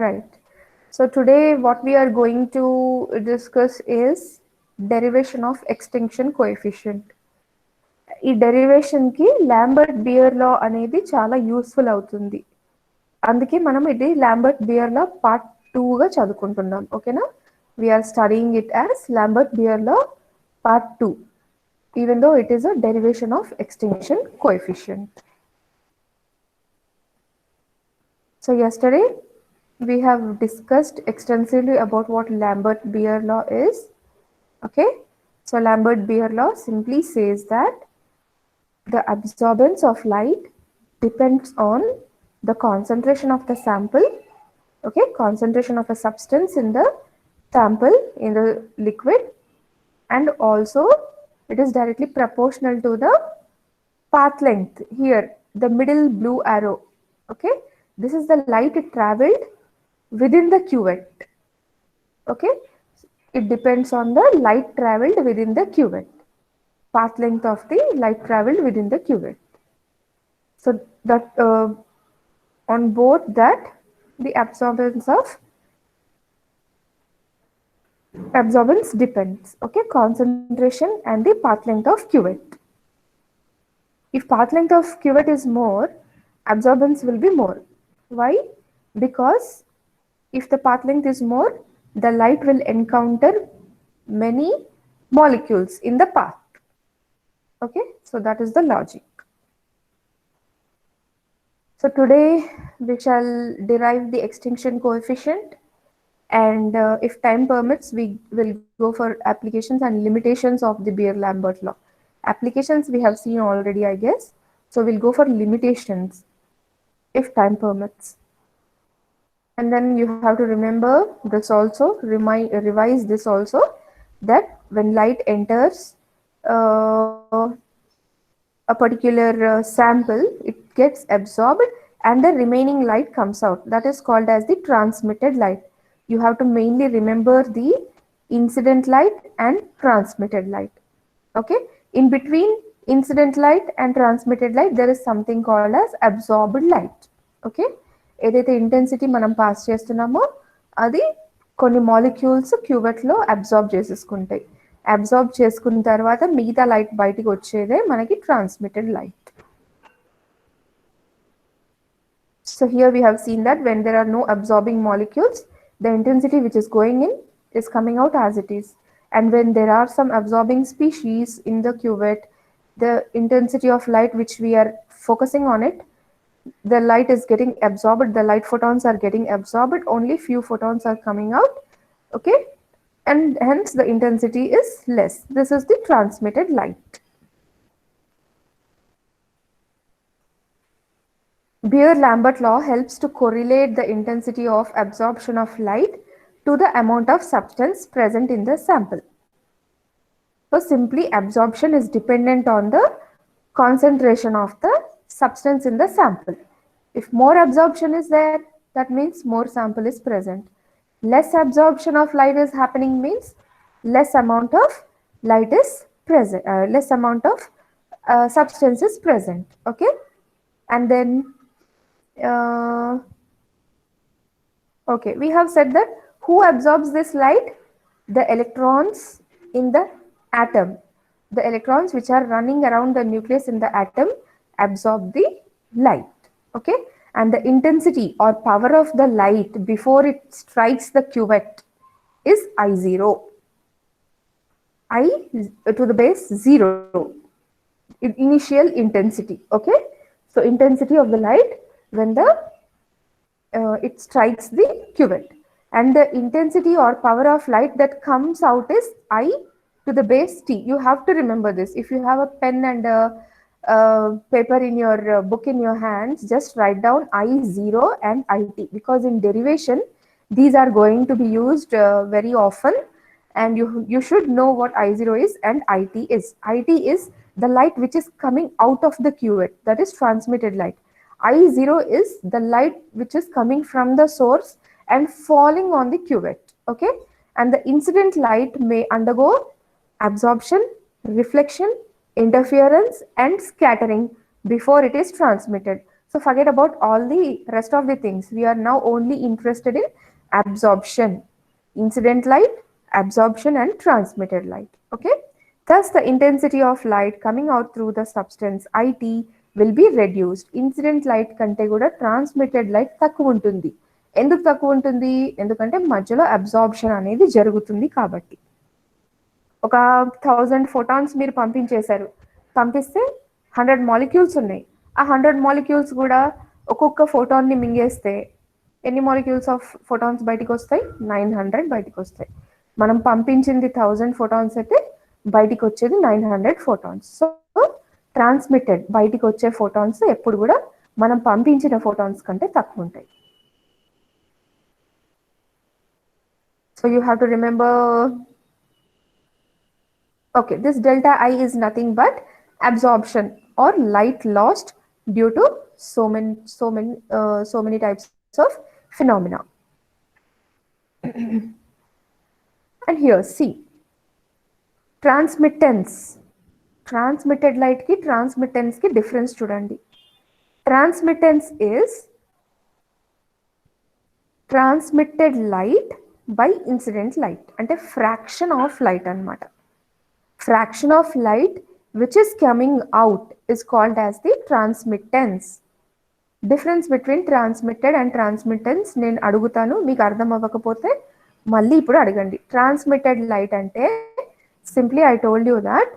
Right. So today what we are going to discuss is derivation of extinction coefficient. ఈ derivation కి Lambert beer లా అనేది చాలా useful అవుతుంది. అందుకే మనం ఇది లాంబర్ట్ బియర్ లా పార్ట్ 2 గా చదువుకుంటున్నాం. ఓకేనా? We are studying it as Lambert Beer law part 2, even though it is a derivation of extinction coefficient. So yesterday we have discussed extensively about what Lambert-Beer law is. Okay, so Lambert-Beer law simply says that the absorbance of light depends on the concentration of the sample. Okay, concentration of a substance in the sample in the liquid, and also it is directly proportional to the path length. Here the middle blue arrow, okay, this is the light it traveled within the cuvette. Okay, it depends on the light traveled within the cuvette, path length of the light traveled within the cuvette. So that on both that, the absorbance depends. Okay, concentration and the path length of cuvette. If path length of cuvette is more, absorbance will be more. Why? Because if the path length is more, the light will encounter many molecules in the path. Okay, so that is the logic. So today we shall derive the extinction coefficient, and if time permits, we will go for applications and limitations of the Beer-Lambert law. Applications we have seen already, I guess. So we'll go for limitations if time permits. And then you have to remember this also, revise this also, that when light enters a particular sample, it gets absorbed and the remaining light comes out. That is called as the transmitted light. You have to mainly remember the incident light and transmitted light. Okay, in between incident light and transmitted light, there is something called as absorbed light. Okay, ఏదైతే intensity మనం pass చేస్తున్నామో అది కొన్ని molecules క్యూవెట్ లో absorb చేసేసుకుంటాయి. Absorb చేసుకున్న తర్వాత మిగతా light బయటికి వచ్చేదే మనకి transmitted light. So here we have seen that when there are no absorbing molecules, the intensity which is going in is coming out as it is. And when there are some absorbing species in the cuvette, the intensity of light which we are focusing on it, the light is getting absorbed, the light photons are getting absorbed, only few photons are coming out. Okay, and hence the intensity is less. This is the transmitted light. Beer-Lambert law helps to correlate the intensity of absorption of light to the amount of substance present in the sample. So simply absorption is dependent on the concentration of the substance in the sample. If more absorption is there, that means more sample is present. Less absorption of light is happening means less amount of light is present, less amount of substance is present. Okay, and then okay, we have said that who absorbs this light? The electrons in the atom. The electrons which are running around the nucleus in the atom absorb the light. Okay, and the intensity or power of the light before it strikes the cuvette is I0. I to the base 0, initial intensity. Okay, so intensity of the light when the it strikes the cuvette, and the intensity or power of light that comes out is I to the base t. You have to remember this. If you have a pen and a paper in your book in your hands, just write down I0 and IT, because in derivation these are going to be used very often, and you should know what I0 is and IT is. IT is the light which is coming out of the cuvette, that is transmitted light. I0 is the light which is coming from the source and falling on the cuvette. Okay, and the incident light may undergo absorption, reflection, interference and scattering before it is transmitted. So forget about all the rest of the things. We are now only interested in absorption, incident light, absorption and transmitted light. Okay. Thus the intensity of light coming out through the substance IT will be reduced. Incident light కంటే కూడా transmitted light తక్కువ ఉంటుంది. ఎందుకు తక్కువ ఉంటుంది? ఎందుకంటే మధ్యలో absorption అనేది జరుగుతుంది కాబట్టి. ఒక 1000 ఫోటాన్స్ మీరు పంపిస్తే 100 మాలిక్యూల్స్ ఉన్నాయి. ఆ 100 మాలిక్యూల్స్ కూడా ఒక్కొక్క ఫోటాన్ని మింగేస్తే ఎన్ని మాలిక్యూల్స్ ఆఫ్ ఫోటాన్స్ బయటికి వస్తాయి? 900 బయటికి వస్తాయి. మనం పంపించింది 1000 ఫోటాన్స్ అయితే బయటికి వచ్చేది 900 ఫోటాన్స్. సో ట్రాన్స్మిటెడ్ బయటికి వచ్చే ఫోటాన్స్ ఎప్పుడు కూడా మనం పంపించిన ఫోటాన్స్ కంటే తక్కువ ఉంటాయి. So you have to remember, okay, this delta I is nothing but absorption or light lost due to so many types of phenomena. And here see, transmittance, transmitted light ki transmittance ki difference chudandi. Transmittance is transmitted light by incident light, ante fraction of light anamata. Fraction of light which is coming out is called as the transmittance. Difference between transmitted and transmittance నేను అడుగుతాను, మీకు అర్థం అవ్వకపోతే మళ్ళీ ఇప్పుడు అడగండి. Transmitted light అంటే simply I told you that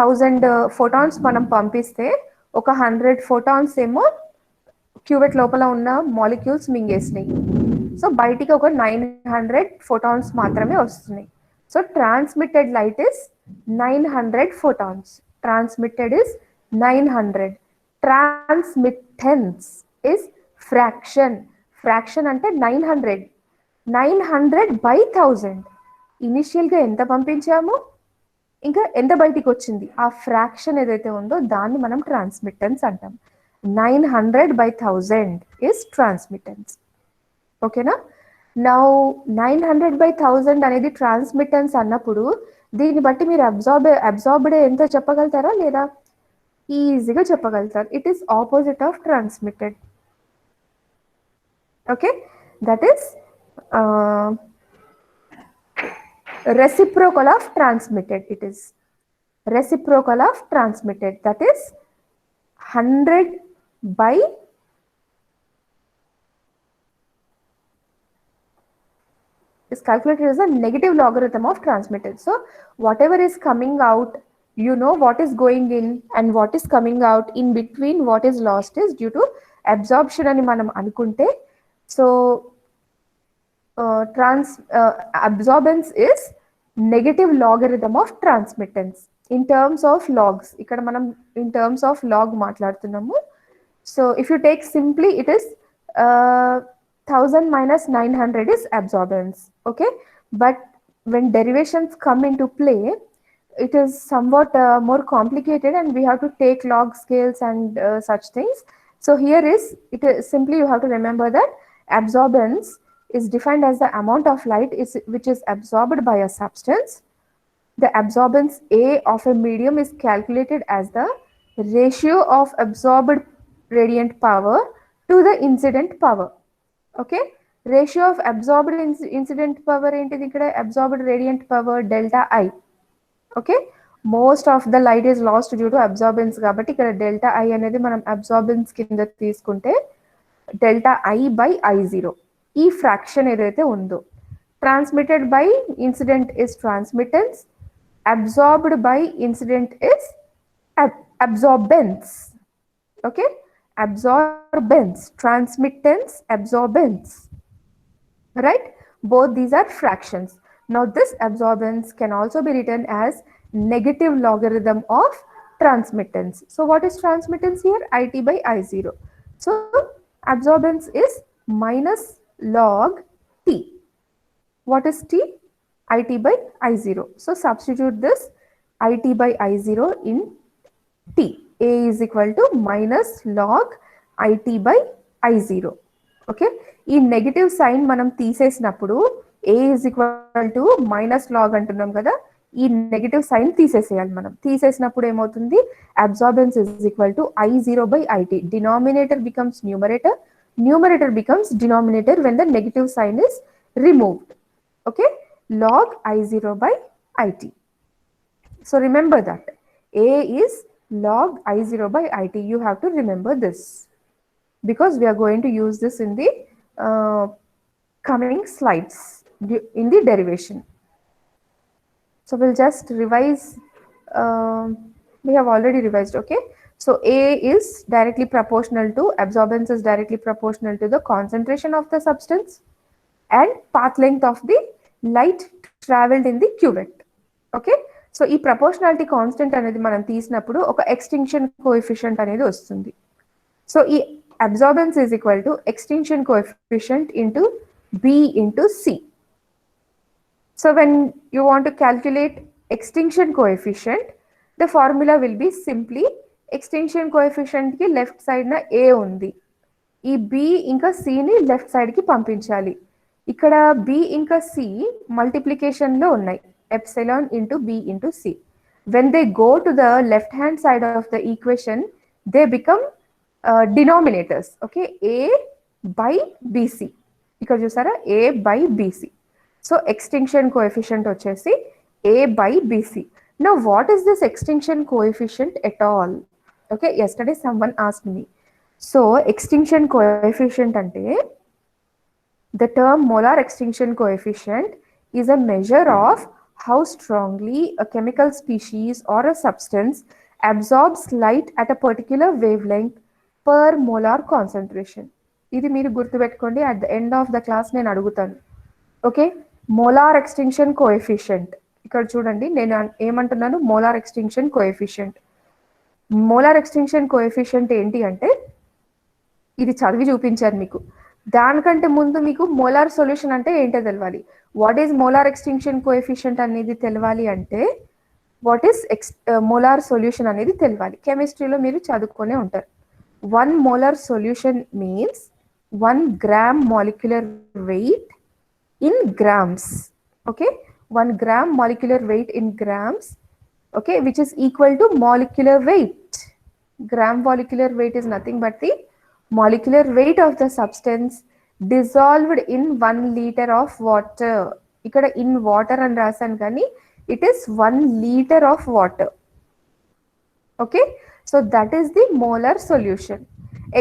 1000 photons మనం పంపిస్తే ఒక 100 ఫోటాన్స్ ఏమో క్యూబెట్ లోపల ఉన్న మాలిక్యూల్స్ మింగేసినాయి. సో బయటికి ఒక 900 ఫోటాన్స్ మాత్రమే వస్తున్నాయి. So transmitted light is 900 photons. Transmitted is 900. Transmittance is fraction. Fraction ante 900. 900 by 1000. Initial గా ఎంత పంపించాము, ఇంకా ఎంత బయటికి వచ్చింది, ఆ ఫ్రాక్షన్ ఏదైతే ఉందో దాన్ని మనం ట్రాన్స్మిట్టెన్స్ అంటాం. 900 by 1000 is transmittance. ఓకేనా? నౌ 900 by 1000 అనేది ట్రాన్స్మిట్టెన్స్ అన్నప్పుడు దీన్ని బట్టి మీరు అబ్జార్బ్డ్ ఎంత చెప్పగలుగుతారా లేదా? ఈజీగా చెప్పగలుగుతారు. It is opposite of transmitted. Okay, that is reciprocal of transmitted. It is reciprocal of transmitted, that is 100 by is calculated as a negative logarithm of transmitted. So whatever is coming out, you know what is going in and what is coming out. In between what is lost is due to absorption ani manam anukunte. So absorbance is negative logarithm of transmittance in terms of logs. Ikkada manam in terms of log maatladutunnamu. So if you take simply, it is 1000 minus 900 is absorbance. Okay, but when derivations come into play, it is somewhat more complicated and we have to take log scales and such things. So here is, it is simply you have to remember that absorbance is defined as the amount of light which is absorbed by a substance. The absorbance A of a medium is calculated as the ratio of absorbed radiant power to the incident power. Okay, ratio of absorbed incident power ఏంటిది ఇక్కడ? absorbed radiant power delta I. Okay, most of the light is lost due to absorbance కాబట్టి ఇక్కడ delta I అనేది మనం absorbance కింద తీసుకుంటే delta I by I0. ఈ fraction ఏదైతే ఉందో, transmitted by incident is transmittance, absorbed by incident is absorbance. Okay, absorbance, transmittance, absorbance, right? Both these are fractions. Now this absorbance can also be written as negative logarithm of transmittance. So what is transmittance here? IT by I0. So absorbance is minus log T. What is T? IT by I0. So substitute this IT by I0 in T. A is equal to minus log IT by I0. Okay, ఈ negative sign మనం తీసేసినప్పుడు A is equal to minus log అంటున్నాం కదా, ఈ negative sign తీసేసేయాలి మనం. తీసేసినప్పుడు ఏమవుతుంది, absorbance is equal to I0/IT. Denominator becomes numerator, numerator becomes denominator when the negative sign is removed. Okay, log I0/IT. So remember that A is log I0/IT. You have to remember this because we are going to use this in the coming slides in the derivation. So we'll just revise. We have already revised. Okay, so A is directly proportional to, absorbance is directly proportional to the concentration of the substance and path length of the light traveled in the cuvette. Okay, so ఈ proportionality constant అనేది మనం తీసినప్పుడు ఒక extinction coefficient అనేది వస్తుంది. So ఈ absorbance is equal to extinction coefficient into B into C. So when you want to calculate extinction coefficient, the formula will be simply extinction coefficient ki left side na A undi, ee B inka C ni left side ki పంపించాలి. ఇక్కడ B ఇంకా C multiplication లో ఉన్నాయి, epsilon into B into C. When they go to the left hand side of the equation, they become denominators. Okay, A by BC. ఇక్కడ చూసారా, A by BC. So extinction coefficient వచ్చేసి A by BC. Now what is this extinction coefficient at all? Okay, yesterday someone asked me. So extinction coefficient ante, the term molar extinction coefficient is a measure of how strongly a chemical species or a substance absorbs light at a particular wavelength per molar concentration. ఇది మీరు గుర్తుపెట్టుకోండి, at the end of the class నేను అడుగుతాను. Okay, molar extinction coefficient. ఇక్కడ చూడండి నేను ఏమంటున్నాను, molar extinction coefficient. Molar extinction coefficient ఏంటి అంటే, ఇది చదివి చూపించారు మీకు. దానికంటే ముందు మీకు మోలార్ సొల్యూషన్ అంటే ఏంటో తెలవాలి. What is molar extinction coefficient అనేది తెలవాలి అంటే, వాట్ ఈస్ మోలార్ సొల్యూషన్ అనేది తెలవాలి. కెమిస్ట్రీలో మీరు చదువుకునే ఉంటారు. 1 molar solution means 1 gram molecular weight in grams. Okay, 1 gram molecular weight in grams, okay, which is equal to molecular weight. Gram molecular weight is nothing but the molecular weight of the substance dissolved in 1 liter of water. ఇక్కడ in water అని రాసాను కానీ it is 1 liter of water. Okay, so that is the molar solution.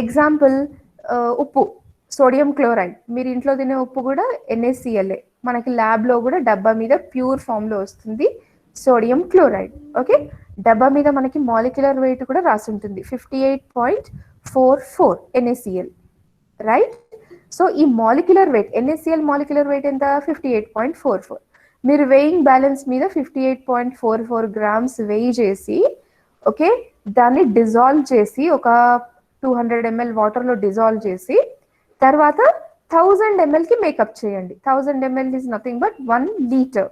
Example, ఉప్పు, sodium chloride. మీరు ఇంట్లో తినే ఉప్పు కూడా NaCl. మనకి ల్యాబ్లో కూడా డబ్బా మీద ప్యూర్ ఫామ్లో వస్తుంది సోడియం క్లోరైడ్. ఓకే, డబ్బా మీద మనకి మాలిక్యులర్ వెయిట్ కూడా రాసి ఉంటుంది 58.44 NaCl, రైట్. సో ఈ molecular weight NaCl molecular weight ఎంత, 58.44. మీరు వెయింగ్ బ్యాలెన్స్ మీద 58.44 గ్రామ్స్ వెయి చేసి, ఓకే, దాన్ని డిజాల్వ్ చేసి ఒక 200 ml వాటర్లో డిజాల్వ్ చేసి తర్వాత 1000 ml కి మేకప్ చేయండి. 1000 ml is nothing but 1 litre.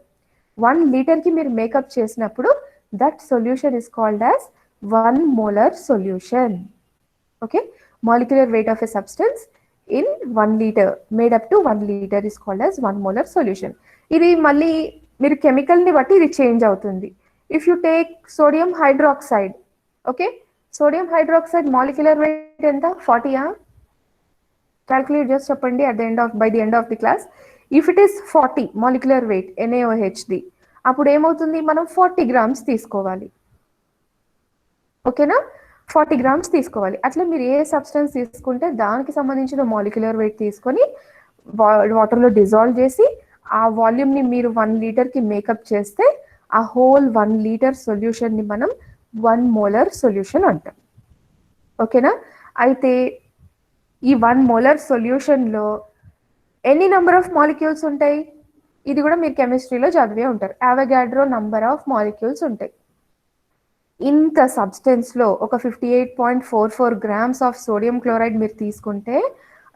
1 లీటర్కి మీరు మేకప్ చేసినప్పుడు that solution is called as 1 molar solution. Okay, molecular weight of a substance in 1 liter made up to 1 liter is called as 1 molar solution. ఇది మళ్ళీ మీరు కెమికల్ని బట్టి ఇది change అవుతుంది. If you take sodium hydroxide, okay, sodium hydroxide molecular weight ఎంత, 40. Calculate చేసి చెప్పండి by the end of the class. If it is 40 molecular weight NaOHది, అప్పుడు ఏమవుతుంది, మనం 40 grams తీసుకోవాలి. ఓకేనా, 40 grams తీసుకోవాలి. అట్లా మీరు ఏ సబ్స్టెన్స్ తీసుకుంటే దానికి సంబంధించిన మాలిక్యులర్ వెయిట్ తీసుకొని వాటర్లో డిజాల్వ్ చేసి ఆ వాల్యూమ్ని మీరు 1 లీటర్కి మేకప్ చేస్తే ఆ హోల్ 1 లీటర్ సొల్యూషన్ని మనం 1 molar సొల్యూషన్ అంటాం. ఓకేనా, అయితే ఈ 1 molar సొల్యూషన్లో ఎన్ని నెంబర్ ఆఫ్ మాలిక్యూల్స్ ఉంటాయి, ఇది కూడా మీరు కెమిస్ట్రీలో చదివే ఉంటారు. అవగాడ్రో నంబర్ ఆఫ్ మాలిక్యూల్స్ ఉంటాయి. ఇంత సబ్స్టెన్స్లో ఒక 58.44 grams ఆఫ్ సోడియం క్లోరైడ్ మీరు తీసుకుంటే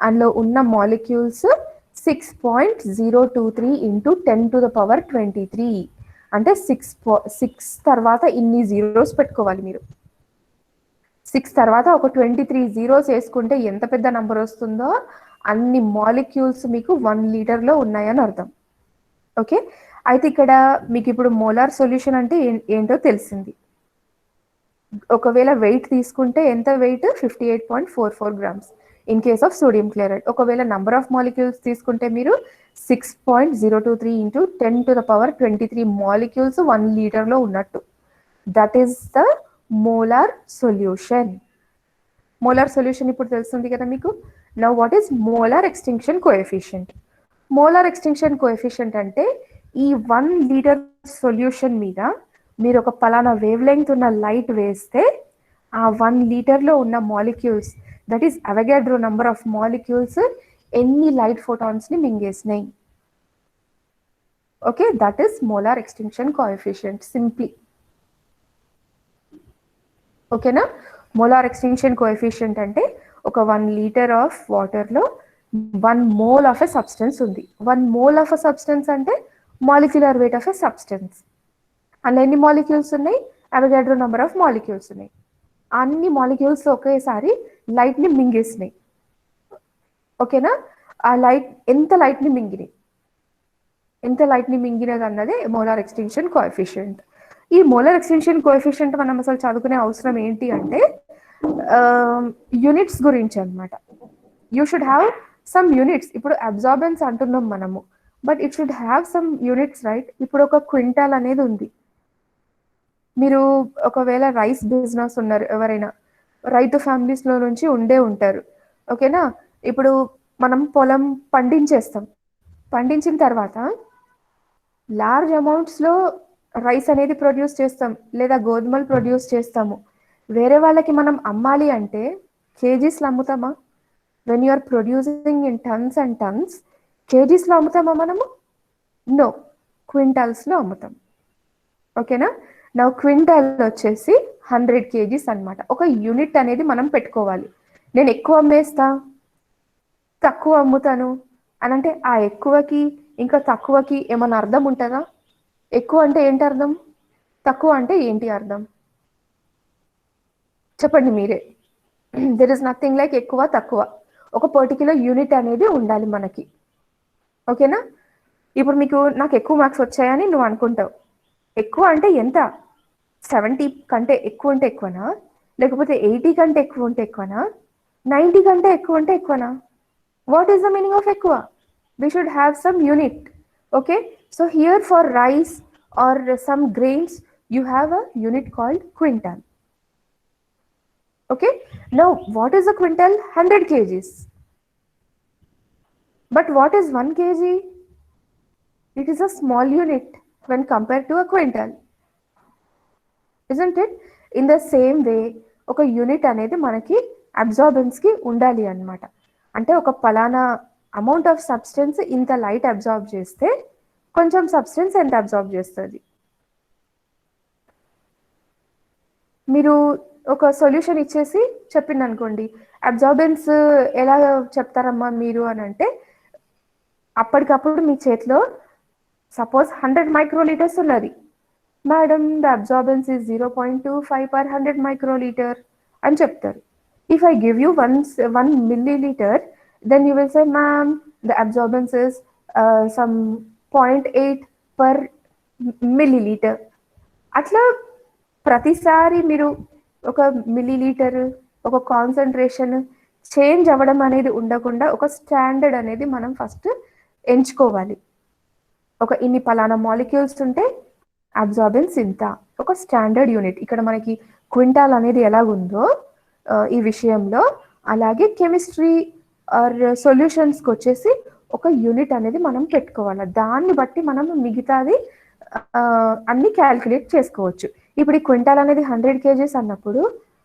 అందులో ఉన్న molecules 6.023 into 10 to the power 23. అంటే 6 తర్వాత ఇన్ని జీరోస్ పెట్టుకోవాలి మీరు. 6 తర్వాత ఒక 23 జీరోస్ వేసుకుంటే ఎంత పెద్ద నంబర్ వస్తుందో అన్ని మాలిక్యూల్స్ మీకు 1 లీటర్లో ఉన్నాయని అర్థం. ఓకే, అయితే ఇక్కడ మీకు ఇప్పుడు మోలార్ సొల్యూషన్ అంటే ఏంటో తెలిసింది. ఒకవేళ వెయిట్ తీసుకుంటే ఎంత weight 58.44 grams in case of sodium chloride. ఒకవేళ నంబర్ ఆఫ్ మాలిక్యూల్స్ తీసుకుంటే మీరు 6.023 ఇంటూ 10⁻23 మాలిక్యూల్స్ 1 లీటర్లో ఉన్నట్టు. That is the molar solution. Molar solution ఇప్పుడు తెలుస్తుంది కదా మీకు. Now what is molar extinction coefficient? Molar extinction coefficient అంటే ఈ 1 లీటర్ సొల్యూషన్ మీద మీరు ఒక పలానా వేవ్ లెంగ్త్ ఉన్న లైట్ వేస్తే ఆ 1 లీటర్లో ఉన్న molecules, that is Avogadro number of molecules, ఎన్ని లైట్ ఫోటాన్స్ని మింగేసినాయి. Okay, that is molar extinction coefficient simply. ఓకేనా? మోలార్ ఎక్స్టింక్షన్ కోఎఫిషియంట్ అంటే ఒక 1 లీటర్ ఆఫ్ వాటర్లో 1 మోల్ ఆఫ్ ఎ సబ్స్టెన్స్ ఉంది. 1 మోల్ ఆఫ్ ఎ సబ్స్టెన్స్ అంటే molecular weight of a substance. అందులో ఎన్ని మాలిక్యూల్స్ ఉన్నాయి? అవగాడ్రో నంబర్ ఆఫ్ మాలిక్యూల్స్ ఉన్నాయి. అన్ని మాలిక్యూల్స్ ఒకేసారి లైట్ని మింగేసినాయి. ఓకేనా? ఆ లైట్ ఎంత లైట్ని మింగినది అన్నదే మోలార్ ఎక్స్టింక్షన్ కోఎఫిషియంట్. ఈ మోలార్ ఎక్స్టింక్షన్ కోఎఫిషియంట్ మనం అసలు చదువుకునే అవసరం ఏంటి అంటే యూనిట్స్ గురించి అనమాట. You should have some units. ఇప్పుడు అబ్జార్బెన్స్ అంటున్నాం మనము, but it should have some units, right? ఇప్పుడు ఒక క్వింటాల్ అనేది ఉంది. మీరు ఒకవేళ రైస్ బిజినెస్ ఉన్నారు, ఎవరైనా రైతు ఫ్యామిలీస్లో నుంచి ఉంటారు. ఓకేనా? ఇప్పుడు మనం పొలం పండించేస్తాం. పండించిన తర్వాత లార్జ్ అమౌంట్స్లో రైస్ అనేది ప్రొడ్యూస్ చేస్తాం, లేదా గోధుమలు ప్రొడ్యూస్ చేస్తాము. వేరే వాళ్ళకి మనం అమ్మాలి అంటే కేజీస్లో అమ్ముతామా? When you are producing in tons and tons, కేజీస్లో అమ్ముతామా మనము? నో, క్వింటాల్స్లో అమ్ముతాం. ఓకేనా? నా క్వింటాల్ వచ్చేసి 100 kgs అనమాట. ఒక యూనిట్ అనేది మనం పెట్టుకోవాలి. నేను ఎక్కువ అమ్మేస్తా, తక్కువ అమ్ముతాను అని అంటే ఆ ఎక్కువకి ఇంకా తక్కువకి ఏమైనా అర్థం ఉంటుందా? ఎక్కువ అంటే ఏంటి అర్థం, తక్కువ అంటే ఏంటి అర్థం? చెప్పండి మీరే. దెర్ ఇస్ నథింగ్ లైక్ ఎక్కువ తక్కువ. ఒక పర్టిక్యులర్ యూనిట్ అనేది ఉండాలి మనకి. ఓకేనా? ఇప్పుడు మీకు నాకు ఎక్కువ మార్క్స్ వచ్చాయని నువ్వు అనుకుంటావు. ఎక్కువ అంటే ఎంత? 70 కంటే ఎక్కువ ఉంటే ఎక్కువనా, లేకపోతే 80 కంటే ఎక్కువ ఉంటే ఎక్కువనా, 90 కంటే ఎక్కువ ఉంటే ఎక్కువనా? What is the meaning of ఎక్కువ? We should have some unit. Okay, so here for rice or some grains you have a unit called quintal. Okay, now what is a quintal? 100 kgs. But what is 1 kg? It is a small unit when compared to a quintal, isn't it? In the same way ఒక unit అనేది మనకి అబ్జార్బెన్స్కి ఉండాలి అన్నమాట. అంటే ఒక పలానా amount of substance ఇంత light absorb చేస్తే కొంచెం సబ్స్టెన్స్ ఎంత అబ్జార్బ్ చేస్తుంది. మీరు ఒక సొల్యూషన్ ఇచ్చేసి చెప్పింది అనుకోండి, అబ్జార్బెన్స్ ఎలా చెప్తారమ్మా మీరు అని అంటే, అప్పటికప్పుడు మీ చేతిలో సపోజ్ 100 మైక్రోలీటర్స్ ఉన్నది. Madam the absorbance is 0.25 per 100 microlitre అని చెప్తారు. If I give you 1 milliliter, then you will say, ma'am, the absorbance is some 0.8 per milliliter. అట్లా ప్రతిసారి మీరు ఒక మిల్లీలీటర్, ఒక కాన్సన్ట్రేషన్ చేంజ్ అవ్వడం అనేది ఉండకుండా ఒక స్టాండర్డ్ అనేది మనం ఫస్ట్ ఎంచుకోవాలి. ఒక ఇన్ని పలానా మాలిక్యూల్స్ ఉంటే అబ్జార్బెన్స్ ఇంత, ఒక స్టాండర్డ్ యూనిట్. ఇక్కడ మనకి క్వింటాల్ అనేది ఎలాగుందో ఈ విషయంలో, అలాగే కెమిస్ట్రీ ఆర్ సొల్యూషన్స్కి వచ్చేసి ఒక యూనిట్ అనేది మనం పెట్టుకోవాలి. దాన్ని బట్టి మనం మిగతాది అన్ని క్యాల్కులేట్ చేసుకోవచ్చు. ఇప్పుడు ఈ క్వింటాల్ అనేది 100 kgs అన్నప్పుడు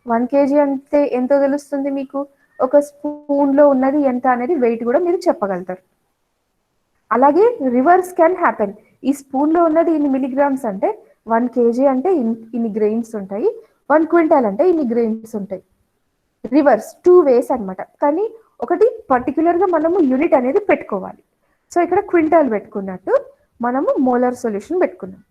1 kg అంటే ఎంతో తెలుస్తుంది మీకు. ఒక స్పూన్లో ఉన్నది ఎంత అనేది వెయిట్ కూడా మీరు చెప్పగలుగుతారు. అలాగే రివర్స్ క్యాన్ హ్యాపెన్. ఈ స్పూన్లో ఉన్నది ఇన్ని మిలీగ్రామ్స్ అంటే 1 kg అంటే ఇన్ని గ్రెయిన్స్ ఉంటాయి, 1 క్వింటాల్ అంటే ఇన్ని గ్రెయిన్స్ ఉంటాయి. రివర్స్ 2 ways అనమాట. కానీ ఒకటి పర్టికులర్గా మనము యూనిట్ అనేది పెట్టుకోవాలి. సో ఇక్కడ క్వింటాల్ పెట్టుకున్నట్టు మనము మోలార్ సొల్యూషన్ పెట్టుకున్నాం.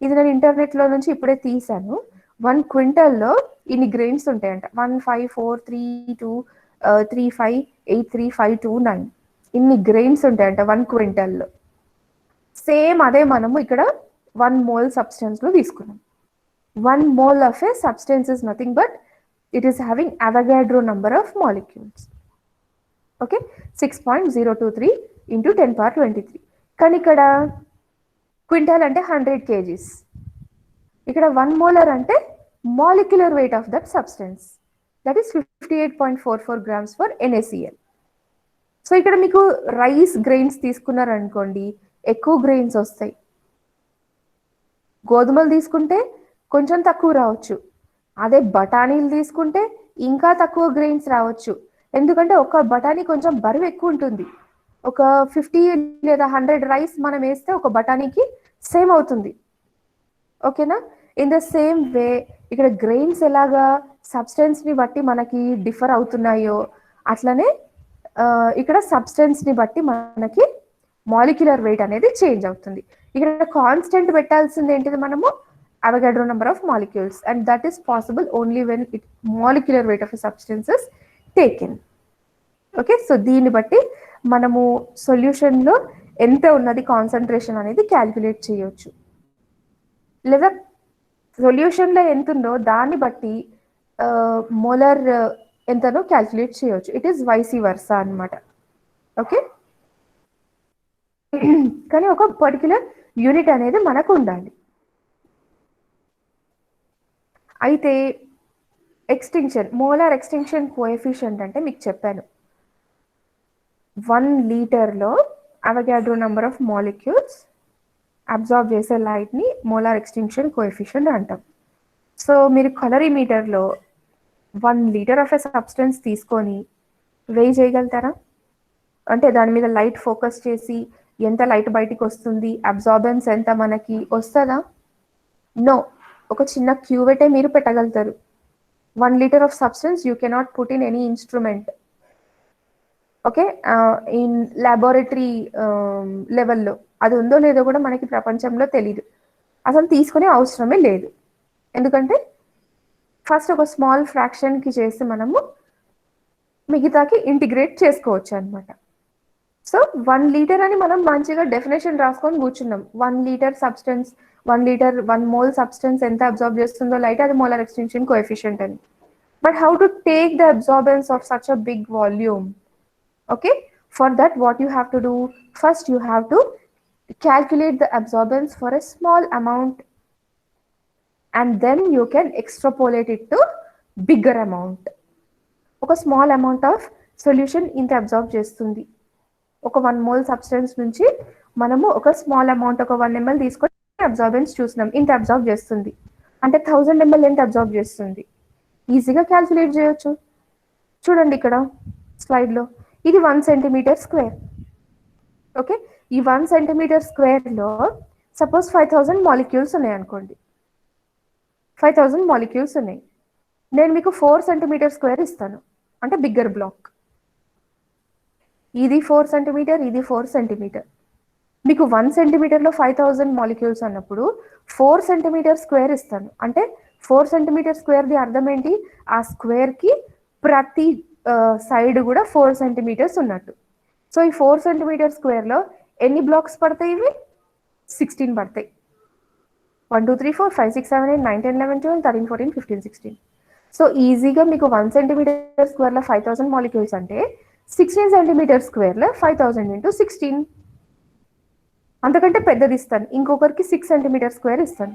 ఇది నేను ఇంటర్నెట్లో నుంచి ఇప్పుడే తీసాను. 1 క్వింటాల్లో ఇన్ని గ్రెయిన్స్ ఉంటాయంట. 1543235835229 ఇన్ని గ్రెయిన్స్ ఉంటాయంట 1 క్వింటాల్లో. సేమ్ అదే మనము ఇక్కడ 1 mole సబ్స్టెన్స్లో తీసుకున్నాం. 1 mole of a substance is nothing but it is having Avogadro number of molecules. Okay, 6.023 into 10 power 23. కానీ ఇక్కడ క్వింటాల్ అంటే 100 kgs. ఇక్కడ 1 molar అంటే molecular weight of that substance, that is 58.44 grams for NaCl. So ఇక్కడ మీకు rice grains తీసుకున్నారనుకోండి, ఎక్కువ grains వస్తాయి. గోధుమలు తీసుకుంటే కొంచెం తక్కువ రావచ్చు. అదే బఠానీలు తీసుకుంటే ఇంకా తక్కువ గ్రెయిన్స్ రావచ్చు. ఎందుకంటే ఒక బఠానీ కొంచెం బరువు ఎక్కువ ఉంటుంది. ఒక 50 లేదా 100 రైస్ మనం వేస్తే ఒక బఠానీకి సేమ్ అవుతుంది. ఓకేనా? ఇన్ ద సేమ్ వే ఇక్కడ గ్రెయిన్స్ ఎలాగా సబ్స్టెన్స్ని బట్టి మనకి డిఫర్ అవుతున్నాయో అట్లనే ఇక్కడ సబ్స్టెన్స్ని బట్టి మనకి మాలిక్యులర్ వెయిట్ అనేది చేంజ్ అవుతుంది. ఇక్కడ కాన్స్టెంట్ పెట్టాల్సింది ఏంటిది, మనము Avogadro number of molecules, and that is possible only when molecular weight of a substance is taken. Okay, so దీన్ని బట్టి మనము సొల్యూషన్లో ఎంత ఉన్నది కాన్సన్ట్రేషన్ అనేది క్యాల్కులేట్ చేయొచ్చు, లేదా సొల్యూషన్లో ఎంత ఉందో దాన్ని బట్టి మోలార్ ఎంతనో క్యాల్కులేట్ చేయొచ్చు. ఇట్ ఈస్ వైసీ వర్సా అనమాట. ఓకే, కానీ ఒక పర్టిక్యులర్ యూనిట్ అనేది మనకు ఉండాలి. అయితే ఎక్స్టింక్షన్, మోలార్ ఎక్స్టింక్షన్ కోఎఫిషియంట్ అంటే మీకు చెప్పాను, 1 లీటర్లో Avogadro number of molecules absorb చేసే లైట్ని మోలార్ ఎక్స్టింక్షన్ కోఎఫిషియంట్ అంటాం. సో మీరు కలరీమీటర్లో 1 లీటర్ ఆఫ్ ఎ సబ్స్టెన్స్ తీసుకొని వెయి చేయగలుగుతారా? అంటే దాని మీద లైట్ ఫోకస్ చేసి ఎంత లైట్ బయటికి వస్తుంది, అబ్జార్బెన్స్ ఎంత మనకి వస్తుందా? నో. ఒక చిన్న క్యూవెటే మీరు పెట్టగలుగుతారు. 1 litre of substance you cannot put in any instrument. Okay, in laboratory లెవెల్లో అది ఉందో లేదో కూడా మనకి ప్రపంచంలో తెలియదు, అసలు తీసుకునే అవసరమే లేదు. ఎందుకంటే ఫస్ట్ ఒక స్మాల్ ఫ్రాక్షన్కి చేసి మనము మిగతాకి ఇంటిగ్రేట్ చేసుకోవచ్చు అనమాట. సో 1 లీటర్ అని మనం మంచిగా డెఫినేషన్ రాసుకొని కూర్చున్నాం. 1 లీటర్ సబ్స్టెన్స్, 1 మోల్ సబ్స్టెన్స్ ఎంత అబ్జార్బ్ చేస్తుందో లైట్, అది మోలార్ ఎక్స్టెన్షన్ కోఎఫిషియంట్ అని. But how to take the absorbance of such a big volume? Okay, for that what you have to do, first you have to calculate the absorbance for a small amount, and then you can extrapolate it to bigger amount. ఒక small amount of solution ఇంత absorb చేస్తుంది. ఒక 1 mole substance నుంచి మనము ఒక small amount, ఒక 1 ml తీసుకొని absorbance చూసినాం, ఇంత అబ్జార్బ్ చేస్తుంది అంటే 1000 ml ఎంత అబ్జార్బ్ చేస్తుంది ఈజీగా క్యాల్కులేట్ చేయొచ్చు. చూడండి ఇక్కడ స్లైడ్లో, ఇది 1 centimeter square. ఓకే, ఈ 1 centimeter squareలో సపోజ్ 5000 మాలిక్యూల్స్ ఉన్నాయి అనుకోండి. 5000 మాలిక్యూల్స్ ఉన్నాయి. నేను మీకు 4 centimeter square ఇస్తాను, అంటే బిగ్గర్ బ్లాక్. ఇది 4 centimeter, ఇది 4 centimeter. మీకు 1 centimeterలో 5000 మాలిక్యూల్స్ అన్నప్పుడు 4 centimeter square ఇస్తాను, అంటే 4 centimeter squareది అర్థం ఏంటి? ఆ స్క్వేర్కి ప్రతి సైడ్ కూడా 4 centimeters ఉన్నట్టు. సో ఈ 4 centimeter స్క్వేర్లో ఎన్ని బ్లాక్స్ పడతాయి? ఇవి 16 పడతాయి. 1 2 3 4 5 6 7 8 9 10 11 12 13 14 15 16. సో ఈజీగా మీకు 1 centimeter స్క్వేర్లో 5000 మాలిక్యూల్స్ అంటే 16 centimeter స్క్వేర్లో 5000 into 16. అంతకంటే పెద్దది ఇస్తాను, ఇంకొకరికి 6 centimeter స్క్వేర్ ఇస్తాను.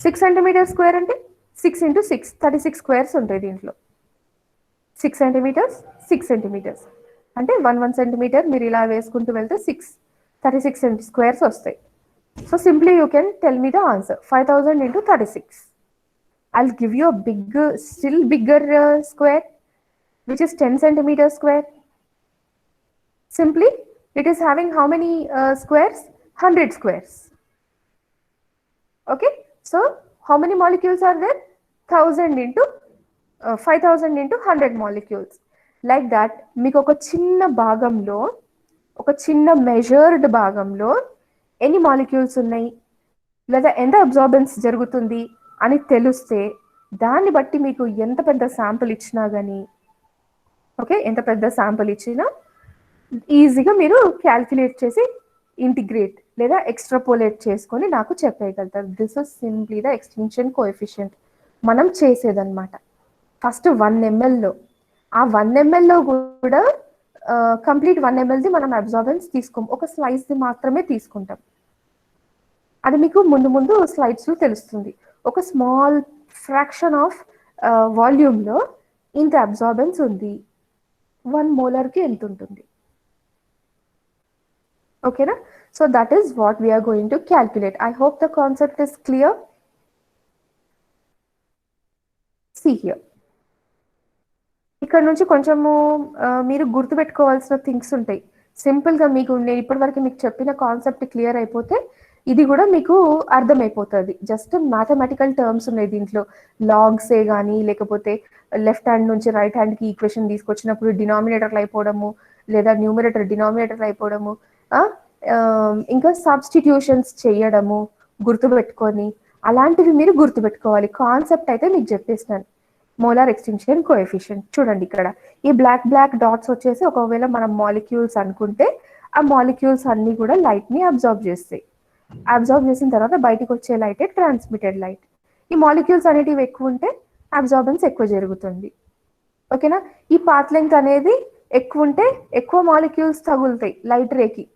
6 centimeter స్క్వేర్ అంటే 6 into 6 36 స్క్వేర్స్ ఉంటాయి దీంట్లో. 6 centimeters 6 centimeters అంటే 1 centimeter మీరు ఇలా వేసుకుంటూ వెళ్తే 36 స్క్వేర్స్ వస్తాయి. So simply you can tell me the answer. 5000 into 36. I'll give you a still bigger square which is 10 centimeter square. Simply it is having how many squares? 100 squares. Okay, so how many molecules are there? 1000 into 5000 into 100 molecules. Like that మీకు ఒక చిన్న భాగంలో, ఒక చిన్న measured భాగంలో ఎన్ని molecules ఉన్నాయి లేదా ఎంత అబ్జార్బెన్స్ జరుగుతుంది అని తెలిస్తే దాన్ని బట్టి మీకు ఎంత పెద్ద శాంపుల్ ఇచ్చినా కానీ, ఓకే, ఎంత పెద్ద శాంపుల్ ఇచ్చినా ఈజీగా మీరు క్యాల్కులేట్ చేసి ఇంటిగ్రేట్ లేదా ఎక్స్ట్రాపోలేట్ చేసుకొని నాకు చెప్పేయగలుగుతారు. This is simply the extinction coefficient మనం చేసేదన్నమాట. ఫస్ట్ 1 mlలో ఆ 1 mlలో కూడా కంప్లీట్ 1 mlది మనం అబ్జార్బెన్స్ తీసుకోం, ఒక స్లైస్ది మాత్రమే తీసుకుంటాం. అది మీకు ముందు ముందు స్లైడ్స్లో తెలుస్తుంది. ఒక స్మాల్ ఫ్రాక్షన్ ఆఫ్ వాల్యూమ్లో ఇంత అబ్జార్బెన్స్ ఉంది, 1 మోలార్కి ఎంత ఉంటుంది. ఓకేనా? So that is what we are going to calculate. I hope the concept is clear. See here. ఇక్కడ నుంచి కొంచెము మీరు గుర్తుపెట్టుకోవాల్సిన థింగ్స్ ఉంటాయి. సింపుల్గా మీకు నేను ఇప్పటివరకు మీకు చెప్పిన కాన్సెప్ట్ క్లియర్ అయిపోతే ఇది కూడా మీకు అర్థమైపోతుంది. జస్ట్ మ్యాథమెటికల్ టర్మ్స్ ఉన్నాయి దీంట్లో. లాగ్సే కానీ లేకపోతే లెఫ్ట్ హ్యాండ్ నుంచి రైట్ హ్యాండ్కి ఈక్వేషన్ తీసుకొచ్చినప్పుడు డినామినేటర్లు అయిపోవడము, లేదా న్యూమినేటర్ డినామినేటర్లు అయిపోవడము, ఇంకా సబ్స్టిట్యూషన్స్ చేయడము గుర్తుపెట్టుకొని, అలాంటివి మీరు గుర్తుపెట్టుకోవాలి. కాన్సెప్ట్ అయితే మీకు చెప్పేసినాను. మోలార్ ఎక్స్టింక్షన్ కోఎఫిషియంట్ చూడండి ఇక్కడ ఈ బ్లాక్ డాట్స్ వచ్చేసి ఒకవేళ మనం మాలిక్యూల్స్ అనుకుంటే ఆ మాలిక్యూల్స్ అన్ని కూడా లైట్ ని అబ్జార్బ్ చేస్తాయి. అబ్జార్బ్ చేసిన తర్వాత బయటికి వచ్చే లైటే ట్రాన్స్మిటెడ్ లైట్. ఈ మాలిక్యూల్స్ అనేటివి ఎక్కువ ఉంటే అబ్జార్బెన్స్ ఎక్కువ జరుగుతుంది. ఓకేనా? ఈ పాత్ లెంగ్త్ అనేది ఎక్కువ ఉంటే ఎక్కువ మాలిక్యూల్స్ తగులుతాయి లైట్ రేకి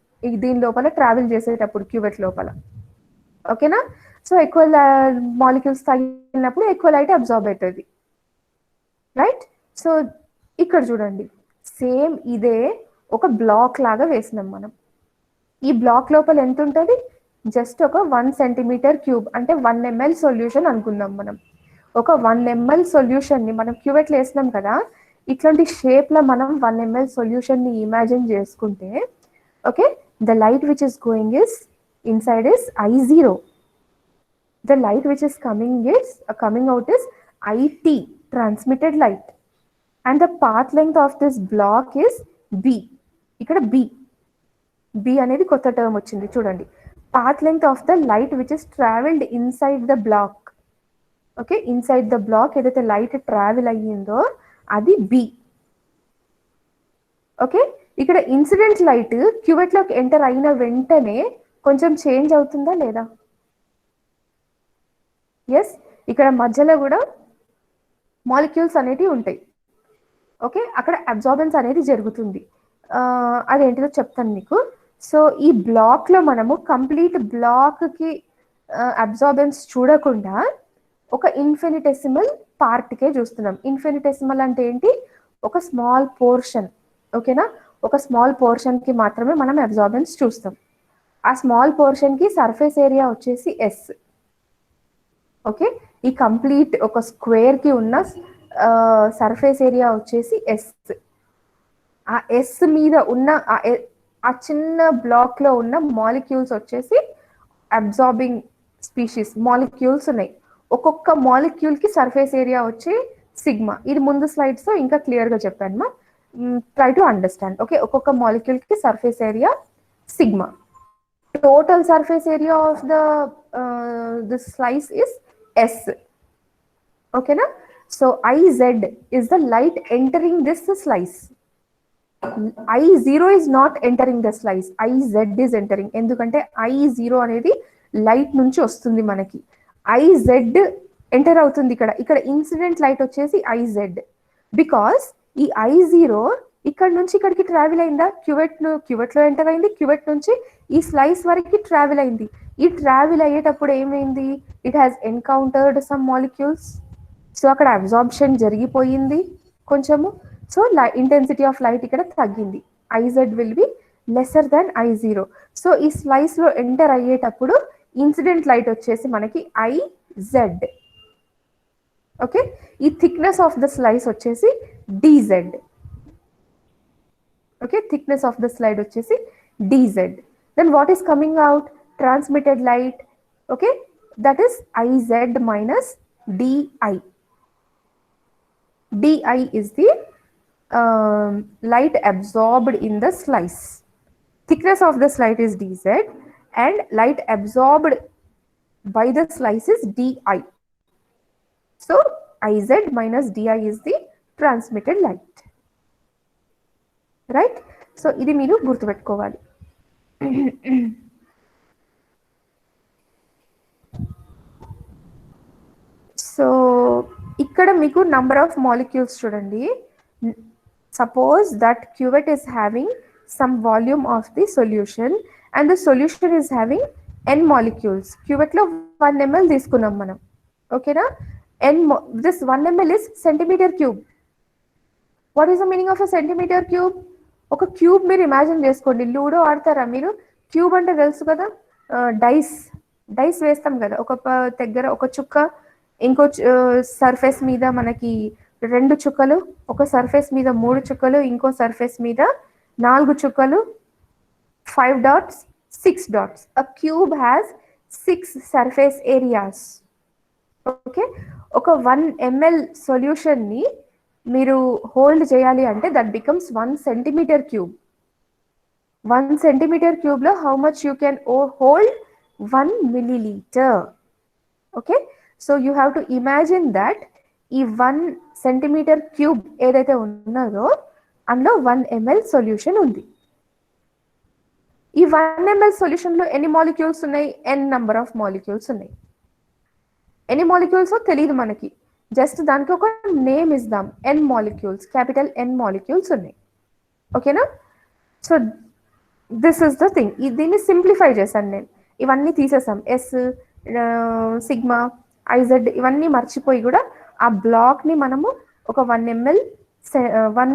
దీని లోపల ట్రావెల్ చేసేటప్పుడు క్యూబెట్ లోపల. ఓకేనా? సో ఎక్కువ మాలిక్యూల్స్ తగిలినప్పుడు ఎక్కువ లైట్ అబ్జార్బ్ అవుతుంది. రైట్? సో ఇక్కడ చూడండి, సేమ్ ఇదే ఒక బ్లాక్ లాగా వేసినాం మనం. ఈ బ్లాక్ లోపల ఎంత ఉంటుంది? జస్ట్ ఒక 1 సెంటీమీటర్ క్యూబ్ అంటే 1 ml సొల్యూషన్ అనుకుందాం మనం. ఒక 1 ml సొల్యూషన్ని మనం క్యూబెట్లో వేసినాం కదా, ఇట్లాంటి షేప్లో మనం 1 ml సొల్యూషన్ని ఇమాజిన్ చేసుకుంటే, okay, the light which is going is inside is I0. The light which is coming out is IT, transmitted light, and the path length of this block is B. ఇక్కడ B అనేది కొత్త term వచ్చింది చూడండి. path length of the light which is traveled inside the block. Okay, inside the block ఏదైతే light travel అయ్యిందో అది B. Okay, ఇక్కడ incident light క్యూబెట్లోకి ఎంటర్ అయిన వెంటనే కొంచెం చేంజ్ అవుతుందా లేదా? ఎస్, ఇక్కడ మధ్యలో కూడా మాలిక్యూల్స్ అనేటివి ఉంటాయి. ఓకే, అక్కడ అబ్జార్బెన్స్ అనేది జరుగుతుంది. అదేంటిదో చెప్తాను మీకు. సో ఈ బ్లాక్లో మనము కంప్లీట్ బ్లాక్కి అబ్జార్బెన్స్ చూడకుండా ఒక ఇన్ఫినిటెసిమల్ పార్ట్కే చూస్తున్నాం. ఇన్ఫినిటెసిమల్ అంటే ఏంటి? ఒక స్మాల్ పోర్షన్. ఓకేనా? ఒక స్మాల్ పోర్షన్కి మాత్రమే మనం అబ్జార్బెన్స్ చూస్తాం. ఆ స్మాల్ పోర్షన్కి సర్ఫేస్ ఏరియా వచ్చేసి S. ఓకే, ఈ కంప్లీట్ ఒక స్క్వేర్కి ఉన్న సర్ఫేస్ ఏరియా వచ్చేసి S. ఆ S మీద ఉన్న ఆ చిన్న బ్లాక్లో ఉన్న మాలిక్యూల్స్ వచ్చేసి అబ్జార్బింగ్ స్పీషీస్ మాలిక్యూల్స్ ఉన్నాయి. ఒక్కొక్క మాలిక్యూల్కి సర్ఫేస్ ఏరియా వచ్చి సిగ్మా. ఇది ముందు స్లైడ్స్లో ఇంకా క్లియర్గా చెప్పాను. Try to understand. ఓకే, ఒక్కొక్క మాలిక్యూల్కి surface area sigma. Total surface area of this slice is S. Okay na? So IZ is the light entering this slice. I0 is not entering the slice. IZ is entering. ఎందుకంటే I0 అనేది light నుంచి వస్తుంది మనకి. IZ enter అవుతుంది ఇక్కడ incident light వచ్చేసి IZ. Because ఈ I0 ఇక్కడ నుంచి ఇక్కడికి ట్రావెల్ అయిందా? క్యూబెట్లో ఎంటర్ అయింది, క్యూబెట్ నుంచి ఈ స్లైస్ వరకు ట్రావెల్ అయింది. ఈ ట్రావెల్ అయ్యేటప్పుడు ఏమైంది? It has encountered some molecules. So అక్కడ అబ్జార్ప్షన్ జరిగిపోయింది కొంచెము. సో ఇంటెన్సిటీ ఆఫ్ లైట్ ఇక్కడ తగ్గింది. IZ will be lesser than I0. So ఈ స్లైస్లో ఎంటర్ అయ్యేటప్పుడు ఇన్సిడెంట్ లైట్ వచ్చేసి మనకి IZ. ఓకే, ఈ థిక్నెస్ ఆఫ్ ద స్లైస్ వచ్చేసి DZ. Okay, thickness of the slide వచ్చేసి DZ. Then what is coming out? Transmitted light. Okay, that is IZ minus DI. DI is the light absorbed in the slice. Thickness of the slice is DZ and light absorbed by the slice is DI. So IZ minus DI is the transmitted light. Right? So ఇది మీరు గుర్తుపెట్టుకోవాలి. So ఇక్కడ మీకు number of molecules చూడండి. Suppose that cuvette is having some volume of the solution and the solution is having n molecules. Cuvette లో 1 ml తీసుకున్నాం మనం, ఓకేనా? This 1 ml is centimeter cube. What is the meaning of a centimeter cube? ఒక cube మీరు imagine చేసుకోండి. Ludo ఆడతారా మీరు? Cube అంటే తెలుసు కదా, డైస్ వేస్తాం కదా. ఒక దగ్గర ఒక చుక్క, ఇంకో సర్ఫేస్ మీద మనకి 2 చుక్కలు, ఒక సర్ఫేస్ మీద 3 చుక్కలు, ఇంకో సర్ఫేస్ మీద 4 చుక్కలు, 5 dots, 6 dots. A cube has 6 surface areas. Okay, ఒక 1 ml సొల్యూషన్ ని మీరు హోల్డ్ చేయాలి అంటే that becomes 1 centimeter cube. 1 centimeter cube లో how much you can hold? 1 milliliter. Okay, so you have to imagine that ఈ 1 centimeter cube ఏదైతే ఉన్నదో అందులో 1 ml సొల్యూషన్ ఉంది. ఈ 1 ml సొల్యూషన్ లో ఎన్ని మాలిక్యూల్స్ ఉన్నాయి? n నెంబర్ ఆఫ్ మాలిక్యూల్స్ ఉన్నాయి. ఎన్ని మాలిక్యూల్స్ తెలియదు మనకి, జస్ట్ దానికి ఒక నేమ్ ఇద్దాం, n molecules, capital N molecules ఉన్నాయి. ఓకేనా? So this is the thing. దీన్ని సింప్లిఫై చేశాను నేను, ఇవన్నీ తీసేసాం. S, సిగ్మా, IZ ఇవన్నీ మర్చిపోయి కూడా ఆ బ్లాక్ని మనము ఒక 1 ml 1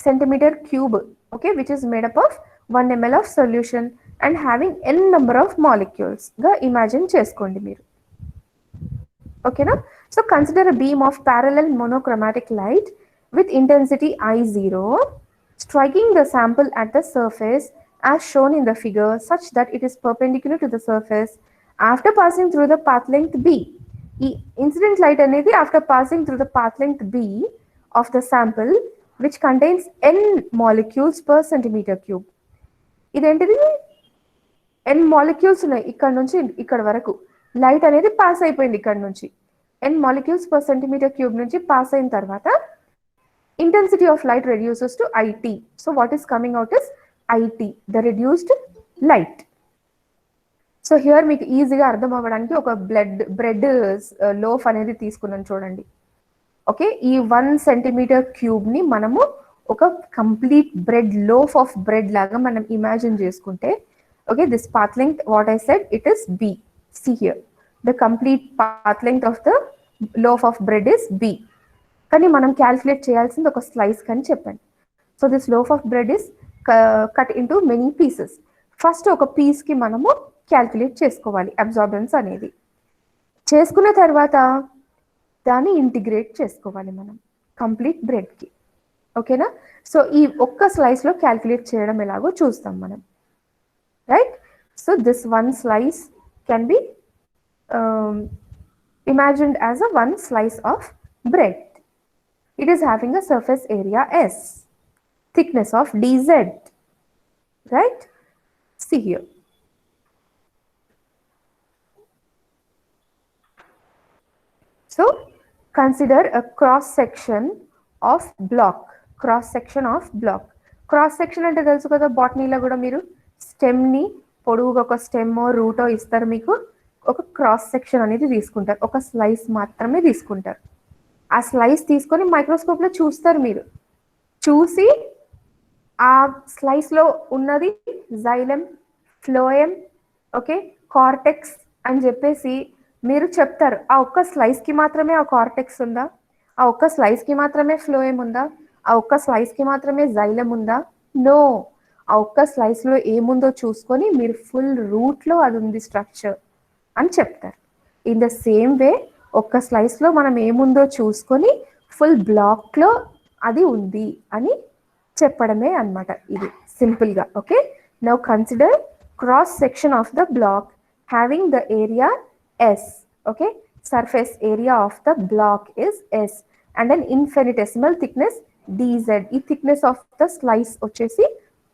centimeter cube, okay, which is made up of 1 ml of solution and having n number of molecules గా ఇమాజిన్ చేసుకోండి మీరు. ఓకేనా? So consider a beam of parallel monochromatic light with intensity I0 striking the sample at the surface as shown in the figure such that it is perpendicular to the surface after passing through the path length B. ఈ incident light అనేది after passing through the path length B of the sample which contains n molecules per centimeter cube. ఇదేంటిది? n molecules ఉన్నాయి ఇక్కడ నుంచి ఇక్కడ వరకు. Light అనేది pass అయిపోయింది ఇక్కడ నుంచి. n molecules per centimeter cube నుంచి పాస్ అయిన తర్వాత intensity of light reduces to IT. So what is coming out is IT, the reduced light. So here మీకు ఈజీగా అర్థం అవ్వడానికి ఒక బ్రెడ్ లోఫ్ అనేది తీసుకున్నాను చూడండి. ఓకే, ఈ 1 centimeter cube ని మనము ఒక complete bread, loaf of bread లాగా మనం ఇమాజిన్ చేసుకుంటే, okay, this path length what I said it is B. See here, the complete path length of the loaf of bread is B. కానీ మనం calculate చేయాల్సింది ఒక స్లైస్ కని చెప్పండి. So this loaf of bread is cut into many pieces. First ఒక పీస్కి మనము calculate చేసుకోవాలి అబ్జార్బెన్స్ అనేది. చేసుకున్న తర్వాత దాన్ని ఇంటిగ్రేట్ చేసుకోవాలి మనం కంప్లీట్ బ్రెడ్కి. ఓకేనా? సో ఈ ఒక్క స్లైస్లో క్యాల్కులేట్ చేయడం ఎలాగో చూస్తాం మనం, right? So this 1 slice can be imagined as a 1 slice of bread. It is having a surface area S, thickness of dz, right? See here. So consider a cross section of block. Cross section of block. Cross section అంటే తెలుసు కదా, బాటనీలో కూడా మీరు స్టెమ్ని పొడుగుగా ఒక స్టెమ్మో Ruto ఇస్తారు, మీకు ఒక cross section అనేది తీసుకుంటారు, ఒక స్లైస్ మాత్రమే తీసుకుంటారు. ఆ స్లైస్ తీసుకొని మైక్రోస్కోప్లో చూస్తారు. మీరు చూసి ఆ స్లైస్లో ఉన్నది జైలం, ఫ్లోయం, ఓకే, కార్టెక్స్ అని చెప్పేసి మీరు చెప్తారు. ఆ ఒక్క స్లైస్కి మాత్రమే ఆ కార్టెక్స్ ఉందా? ఆ ఒక్క స్లైస్కి మాత్రమే ఫ్లోయం ఉందా? ఆ ఒక్క స్లైస్కి మాత్రమే జైలం ఉందా? నో, ఆ ఒక్క స్లైస్లో ఏముందో చూసుకొని మీరు ఫుల్ రూట్లో అది ఉంది స్ట్రక్చర్ అని చెప్తారు. ఇన్ ద సేమ్ వే ఒక్క స్లైస్లో మనం ఏముందో చూసుకొని ఫుల్ బ్లాక్లో అది ఉంది అని చెప్పడమే అన్నమాట ఇది సింపుల్గా. Okay, now consider cross section of the block having the area S. Okay, surface area of the block is S and an infinitesimal thickness dz. ఈ థిక్నెస్ ఆఫ్ ద స్లైస్ వచ్చేసి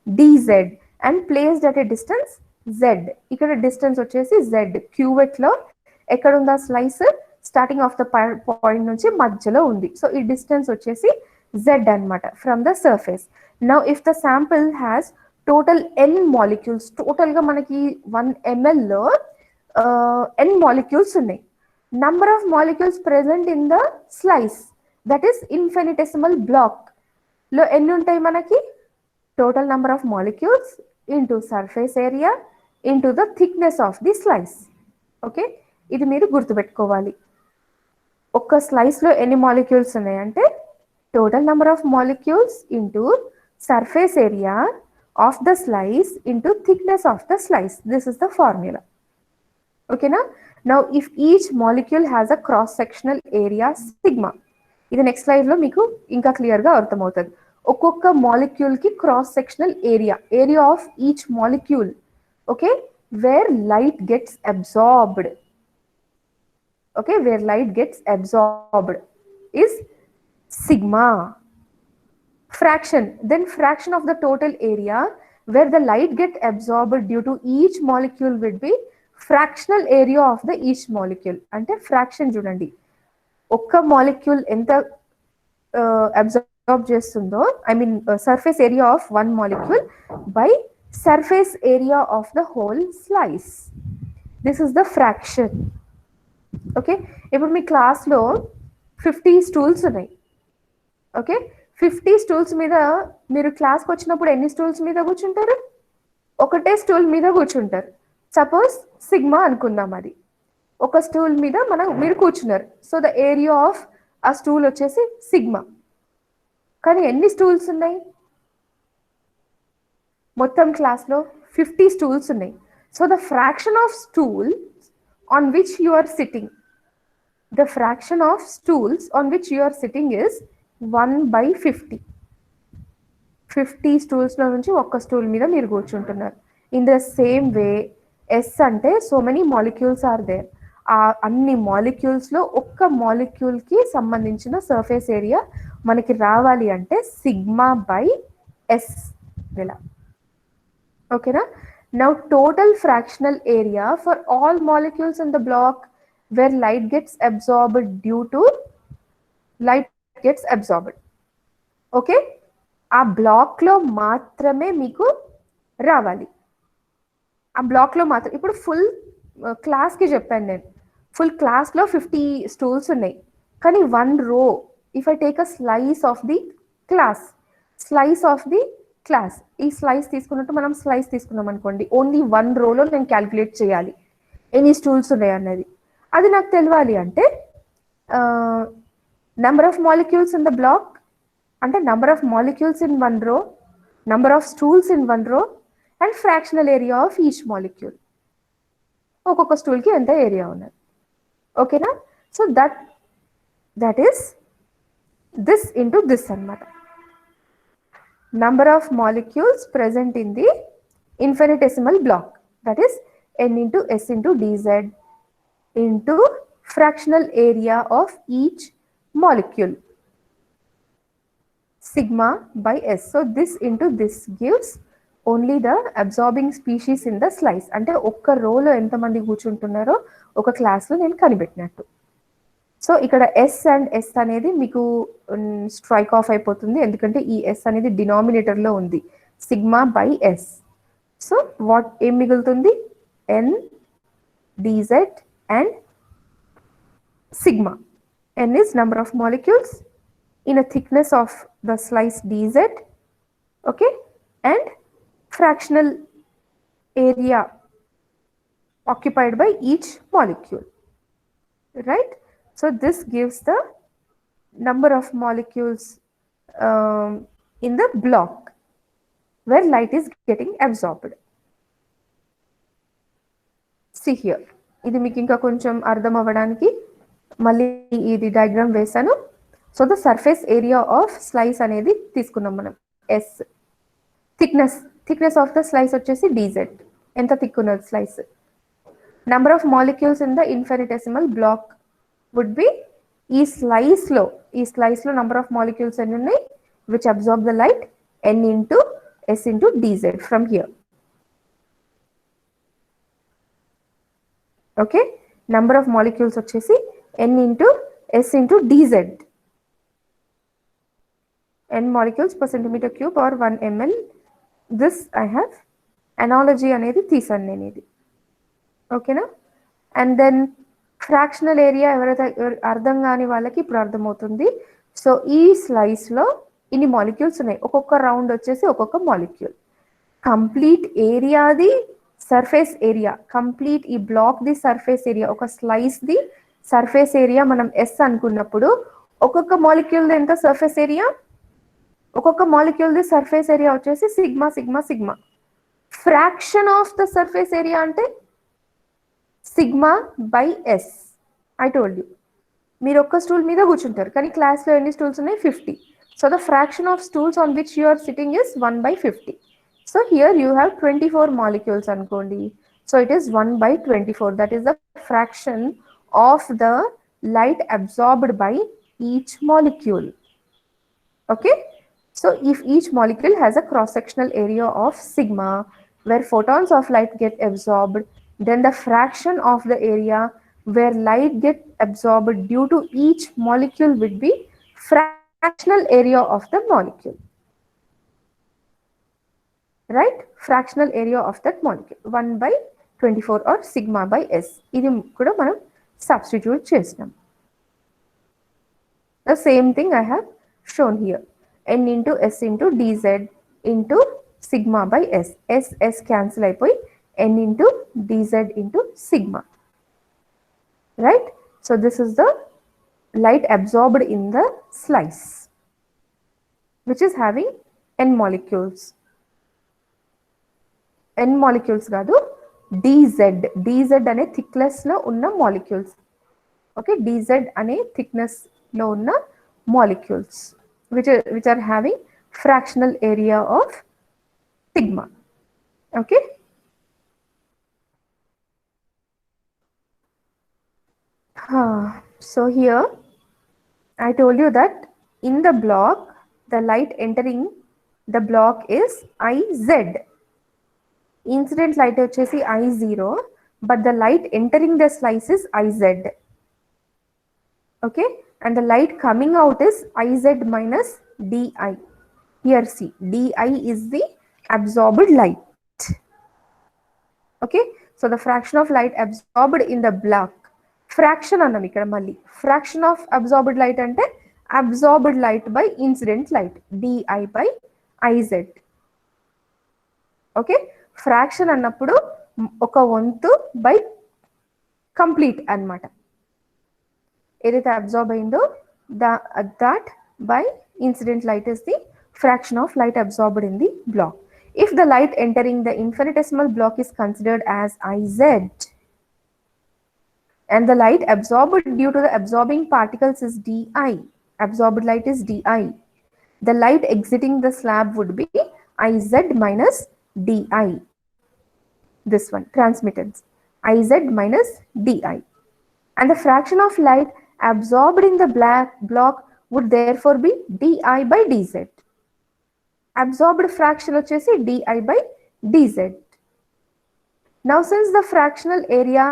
dz and placed at a distance z. ఇక్కడ distance వచ్చేసి z. Cuvette లో ఎక్కడ ఉందా స్లైస్? Starting of the point నుంచి మధ్యలో ఉంది. సో ఈ డిస్టెన్స్ వచ్చేసి z అన్నమాట from the surface. Now if the sample has total n molecules, total గా మనకి 1 ml లో n మాలిక్యూల్స్ ఉన్నాయి. number of molecules present in the slice, that is infinitesimal block లో ఎన్ని ఉంటాయి మనకి? total number of molecules into surface area into the thickness of the slice. Okay, ఇది మీరు గుర్తుపెట్టుకోవాలి. ఒక్క స్లైస్లో ఎన్ని మాలిక్యూల్స్ ఉన్నాయంటే total number of molecules into surface area of the slice into thickness of the slice. This is the formula. Okay na? Now if each molecule has a cross sectional area sigma, ఇది next slide లో మీకు ఇంకా clear గా అర్థమవుతుంది. ఒక్కొక్క molecule కి cross sectional area of each molecule, okay, where light gets absorbed, okay, where light gets absorbed is sigma. Fraction, then fraction of the total area where the light get absorbed due to each molecule would be fractional area of the each molecule. అంటే fraction చూడండి, ఒక్క molecule ఎంత absorb చేస్తుందో, I mean surface area of one molecule by surface area of the whole slice. This is the fraction. Okay, ఇప్పుడు మీ క్లాస్లో 50 stools ఉన్నాయి. Okay, 50 stools మీద మీరు క్లాస్కి వచ్చినప్పుడు ఎన్ని స్టూల్స్ మీద కూర్చుంటారు? ఒకటే స్టూల్ మీద కూర్చుంటారు. సపోజ్ సిగ్మా అనుకుందాం, అది ఒక స్టూల్ మీద మీరు కూర్చున్నారు. సో ద ఏరియా ఆఫ్ ఆ స్టూల్ వచ్చేసి సిగ్మా. కానీ ఎన్ని స్టూల్స్ ఉన్నాయి? మొత్తం క్లాస్లో 50 స్టూల్స్ ఉన్నాయి. So the fraction of stool on which you are sitting, the fraction of stools on which you are sitting is 1/50. 50 stools లో నుంచి ఒక్క స్టూల్ మీద మీరు కూర్చుంటున్నారు. In the same way S అంటే so many molecules are there. ఆ అన్ని molecules లో ఒక్క మాలిక్యూల్ కి సంబంధించిన సర్ఫేస్ ఏరియా మనకి రావాలి అంటే సిగ్మా బై ఎస్ ఇలా. ఓకేనా? Now total fractional area for all molecules in the block where light gets absorbed due to light gets absorbed. Okay, ఆ బ్లాక్లో మాత్రమే మీకు రావాలి. ఆ బ్లాక్లో మాత్రం. ఇప్పుడు ఫుల్ క్లాస్కి చెప్పాను నేను, ఫుల్ క్లాస్లో 50 స్టూల్స్ ఉన్నాయి. కానీ వన్ రో, if I take a slice of the class, ఈ స్లైస్ తీసుకున్నట్టు మనం స్లైస్ తీసుకున్నాం అనుకోండి, ఓన్లీ వన్ రోలో నేను క్యాలిక్యులేట్ చేయాలి ఎన్ని స్టూల్స్ ఉన్నాయి అన్నది. అది నాకు తెలియాలి అంటే number of molecules in the block అంటే number of molecules in one row, number of stools in one row and fractional area of each molecule. ఒక్కొక్క స్టూల్కి ఎంత ఏరియా ఉన్నది. ఓకేనా? So that is this into this అన్నమాట. Number of molecules present in the infinitesimal block, that is n into s into dz into fractional area of each molecule sigma by s. So this into this gives only the absorbing species in the slice. అంటే ఒక్క రోలో ఎంతమంది కూర్చుంటున్నారో ఒక క్లాస్లో నేను కనిపెట్టినట్టు. So ఇక్కడ yes and yes అనేది మీకు స్ట్రైక్ ఆఫ్ అయిపోతుంది, ఎందుకంటే ఈ ఎస్ అనేది డినామినేటర్లో ఉంది, సిగ్మా బై ఎస్. సో ఏం మిగులుతుంది? n dz and sigma. n is number of molecules in a thickness of the slice dz, okay, and fractional area occupied by each molecule, right? So this gives the number of molecules in the block where light is getting absorbed. See here, ఇది మీకు ఇంకా కొంచెం అర్థం అవ్వడానికి మళ్ళీ ఇది diagram వేసాను. So the surface area of slice అనేది తీసుకున్నాం మనం, S. Thickness of the slice వచ్చేసి డీజెడ్, ఎంత థిక్ ఉన్నది స్లైస్. Number of molecules in the infinitesimal block would be, ఈ స్లైస్లో నెంబర్ ఆఫ్ మాలిక్యూల్స్ ఎన్ని ఉన్నాయి which absorb the light, n into s into dz from here. Okay, number of molecules వచ్చేసి n into s into dz, n molecules per centimeter cube or 1 ml. This I have analogy అనేది తీసాను నేను ఇది. ఓకేనా? And then fractional area ఎవరైతే అర్థం కాని వాళ్ళకి ఇప్పుడు అర్థమవుతుంది. సో ఈ స్లైస్లో ఇన్ని మాలిక్యూల్స్ ఉన్నాయి, ఒక్కొక్క రౌండ్ వచ్చేసి ఒక్కొక్క మాలిక్యూల్. కంప్లీట్ ఏరియాది సర్ఫేస్ ఏరియా, కంప్లీట్ ఈ బ్లాక్ ది సర్ఫేస్ ఏరియా, ఒక స్లైస్ ది సర్ఫేస్ ఏరియా మనం ఎస్ అనుకున్నప్పుడు ఒక్కొక్క మాలిక్యూల్ ఎంత సర్ఫేస్ ఏరియా, ఒక్కొక్క మాలిక్యూల్ ది సర్ఫేస్ ఏరియా వచ్చేసి sigma sigma sigma. Fraction of the surface area అంటే sigma by S. I told you, మీరు ఒక్క స్టూల్ మీద కూర్చుంటారు కానీ క్లాస్లో ఎన్ని స్టూల్స్ ఉన్నాయి, 50. So the fraction of stools on which you are sitting is 1/50. So here you have 24 molecules అనుకోండి. So it is 1/24. That is the fraction of the light absorbed by each molecule. Okay, so if each molecule has a cross sectional area of sigma where photons of light get absorbed, then the fraction of the area where light get absorbed due to each molecule would be fractional area of the molecule, right? Fractional area of that molecule 1/24 or sigma by s. ఇది కూడా మనం substitute చేసినాం. The same thing I have shown here, n into s into dz into sigma by s. S cancel అయిపోయి n into dz into sigma, right? So this is the light absorbed in the slice which is having n molecules. n molecules కాదు, dz అనే thickness లో ఉన్న molecules. Okay, dz అనే thickness లో ఉన్న molecules which are having fractional area of sigma. Okay, so here I told you that in the block the light entering the block is Iz. Incident light వచ్చేసి I0, but the light entering the slice is Iz. Okay, and the light coming out is Iz minus di. Here see, di is the absorbed light. Okay, so the fraction of light absorbed in the block, fraction annam ikkada malli, fraction of absorbed light ante absorbed light by incident light, di by Iz. Okay, fraction అన్నప్పుడు ఒక వంతు by complete అన్నమాట. ఏదైతే absorb అయిందో that by incident light is the fraction of light absorbed in the block. If the light entering the infinitesimal block is considered as Iz and the light absorbed due to the absorbing particles is di, absorbed light is di, the light exiting the slab would be Iz minus di. This one, transmittance, Iz minus di, and the fraction of light absorbed in the block would therefore be di by dz. Absorbed fraction వచ్చేసి di by dz. Now since the fractional area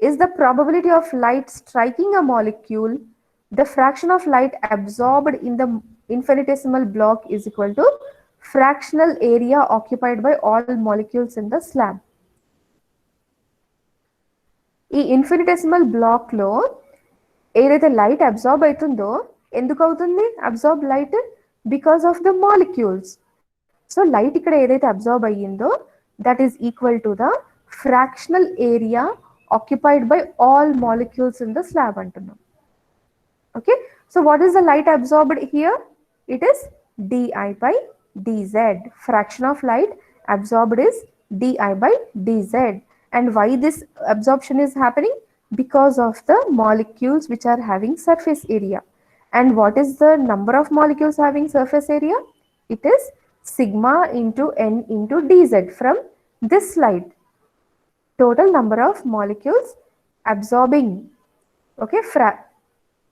is the probability of light striking a molecule, the fraction of light absorbed in the infinitesimal block is equal to fractional area occupied by all molecules in the slab. ఈ ఇన్ఫినిటెసిమల్ black లో ఏదైతే light absorb అవుతుందో, ఎందుకు అవుతుంది absorb light? Because of the molecules. So light ఇక్కడ ఏదైతే absorb అయ్యిందో that is equal to the fractional area occupied by all molecules in the slab అంటున్నాం. Okay, so what is the light absorbed here? It is di by dz. Fraction of light absorbed is di by dz. And why this absorption is happening? Because of the molecules which are having surface area. And what is the number of molecules having surface area? It is sigma into n into dz from this slide. Total number of molecules absorbing, okay,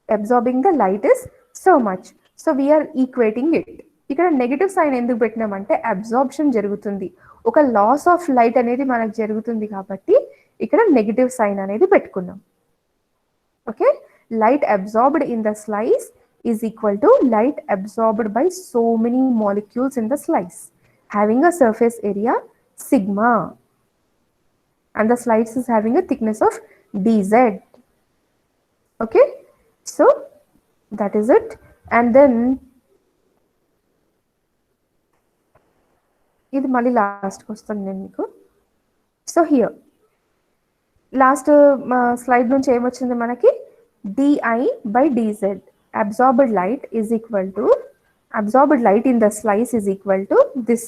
absorbing the light is so much. So we are equating it. ఇక్కడ negative sign ఎందుకు పెట్టినామంటే absorption జరుగుతుంది, ఒక loss of light అనేది మనకు జరుగుతుంది కాబట్టి ఇక్కడ negative sign అనేది పెట్టుకున్నాం. Okay, light absorbed in the slice is equal to light absorbed by so many molecules in the slice having a surface area sigma, and the slice is having a thickness of dz. Okay, so that is it. And then ఇది మళ్ళీ లాస్ట్కి వస్తాను నేను మీకు. So here last slide నుంచి ఏమొచ్చింది మనకి, dI by dZ absorbed light is equal to, absorbed light in the slice is equal to this.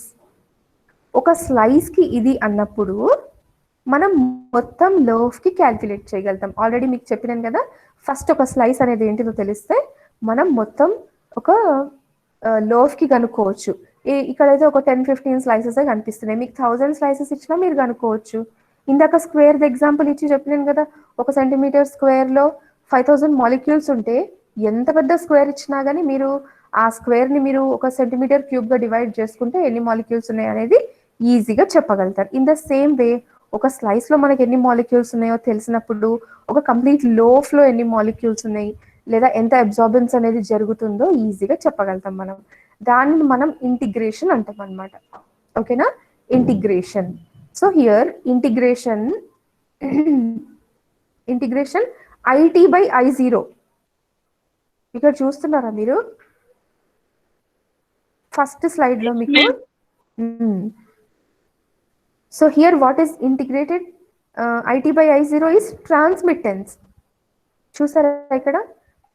ఒక స్లైస్కి ఇది అన్నప్పుడు మనం మొత్తం లోఫ్కి క్యాల్కులేట్ చేయగలుగుతాం. ఆల్రెడీ మీకు చెప్పినాను కదా, ఫస్ట్ ఒక స్లైస్ అనేది ఏంటిదో తెలిస్తే మనం మొత్తం ఒక లోఫ్కి కనుక్కోవచ్చు. ఇక్కడైతే ఒక 10-15 స్లైసెస్ కనిపిస్తున్నాయి, మీకు 1000 స్లైసెస్ ఇచ్చినా మీరు కనుక్కోవచ్చు. ఇందాక స్క్వేర్ ఎగ్జాంపుల్ ఇచ్చి చెప్పినాను కదా, 1 సెంటీమీటర్ స్క్వేర్లో 5000 మాలిక్యూల్స్ ఉంటే ఎంత పెద్ద స్క్వేర్ ఇచ్చినా కానీ మీరు ఆ స్క్వేర్ని మీరు 1 సెంటీమీటర్ క్యూబ్గా డివైడ్ చేసుకుంటే ఎన్ని మాలిక్యూల్స్ ఉన్నాయి అనేది ఈజీగా చెప్పగలుగుతారు. ఇన్ ద సేమ్ వే ఒక స్లైస్లో మనకి ఎన్ని మాలిక్యూల్స్ ఉన్నాయో తెలిసినప్పుడు ఒక కంప్లీట్ లోఫ్లో ఎన్ని మాలిక్యూల్స్ ఉన్నాయి లేదా ఎంత అబ్జార్బెన్స్ అనేది జరుగుతుందో ఈజీగా చెప్పగలుగుతాం మనం. దానిని మనం ఇంటిగ్రేషన్ అంటాం అనమాట. ఓకేనా, integration. So here integration IT by I0 ఇక్కడ చూస్తున్నారా మీరు ఫస్ట్ స్లైడ్ లో మీకు. So here what is integrated IT by I0 is transmittance. చూసారా ఇక్కడ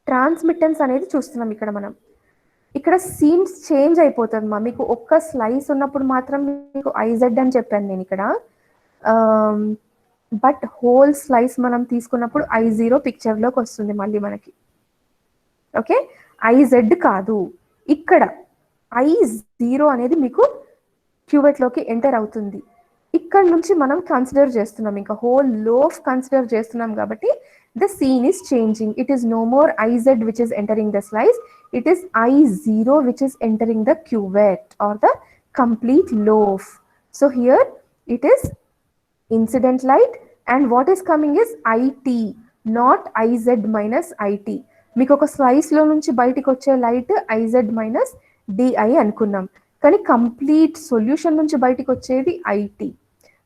ట్రాన్స్మిట్టెన్స్ అనేది చూస్తున్నాం ఇక్కడ మనం. ఇక్కడ సీన్స్ చేంజ్ అయిపోతుంది మా, మీకు ఒక్క స్లైస్ ఉన్నప్పుడు మాత్రం మీకు IZ అని చెప్పాను నేను ఇక్కడ, బట్ హోల్ స్లైస్ మనం తీసుకున్నప్పుడు I0 పిక్చర్లోకి వస్తుంది మళ్ళీ మనకి. ఓకే, IZ కాదు, ఇక్కడ I0 అనేది మీకు క్యూబెట్లోకి ఎంటర్ అవుతుంది. ఇక్కడ నుంచి మనం కన్సిడర్ చేస్తున్నాం, ఇంకా హోల్ లోఫ్ కన్సిడర్ చేస్తున్నాం కాబట్టి the scene is changing. It is no more IZ which is entering the slice, it is I0 which is entering the cuvette or the complete loaf. So here it is incident light and what is coming is IT, not IZ minus IT. మీకు ఒక స్లైస్లో నుంచి బయటికి వచ్చే light IZ minus DI అనుకున్నాం, కానీ complete solution నుంచి బయటికి వచ్చేది IT.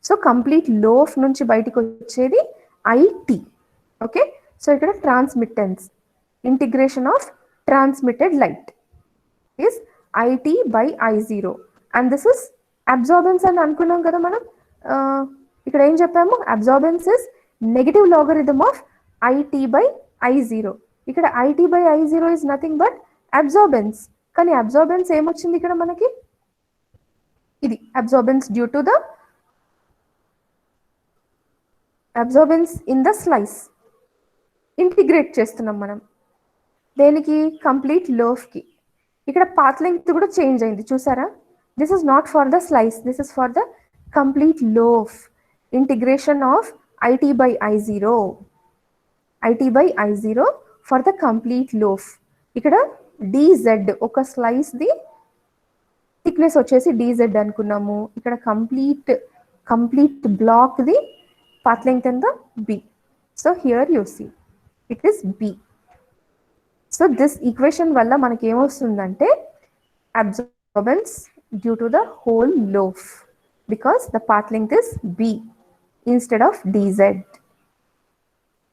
సో కంప్లీట్ లోఫ్ నుంచి బయటికి వచ్చేది IT. ఓకే, సో ఇక్కడ transmittance, integration of transmitted light is IT by I0 and this is absorbance అని అనుకున్నాం కదా మనం. ఇక్కడ ఏం చెప్పాము, absorbance is negative logarithm of IT by I0. ఇక్కడ IT by I0 is nothing but absorbance, కానీ అబ్జార్బెన్స్ ఏమొచ్చింది ఇక్కడ మనకి, ఇది absorbance due to the absorbance in the slice. Integrate చేస్తున్నాం మనం దేనికి, కంప్లీట్ లోఫ్కి. ఇక్కడ పాత్ లెంగ్త్ కూడా చేంజ్ అయింది చూసారా, this is not for the slice, this is for the complete loaf. Integration of IT by I0, IT by I0 for the complete loaf. ఇక్కడ DZ ఒక స్లైస్ది thickness వచ్చేసి DZ అనుకున్నాము, ఇక్కడ complete బ్లాక్ది path length ఎంత B. So here you see it is B. So this equation వల్ల మనకి ఏమొస్తుందంటే absorbance due to the whole loaf because the path length is B instead of DZ,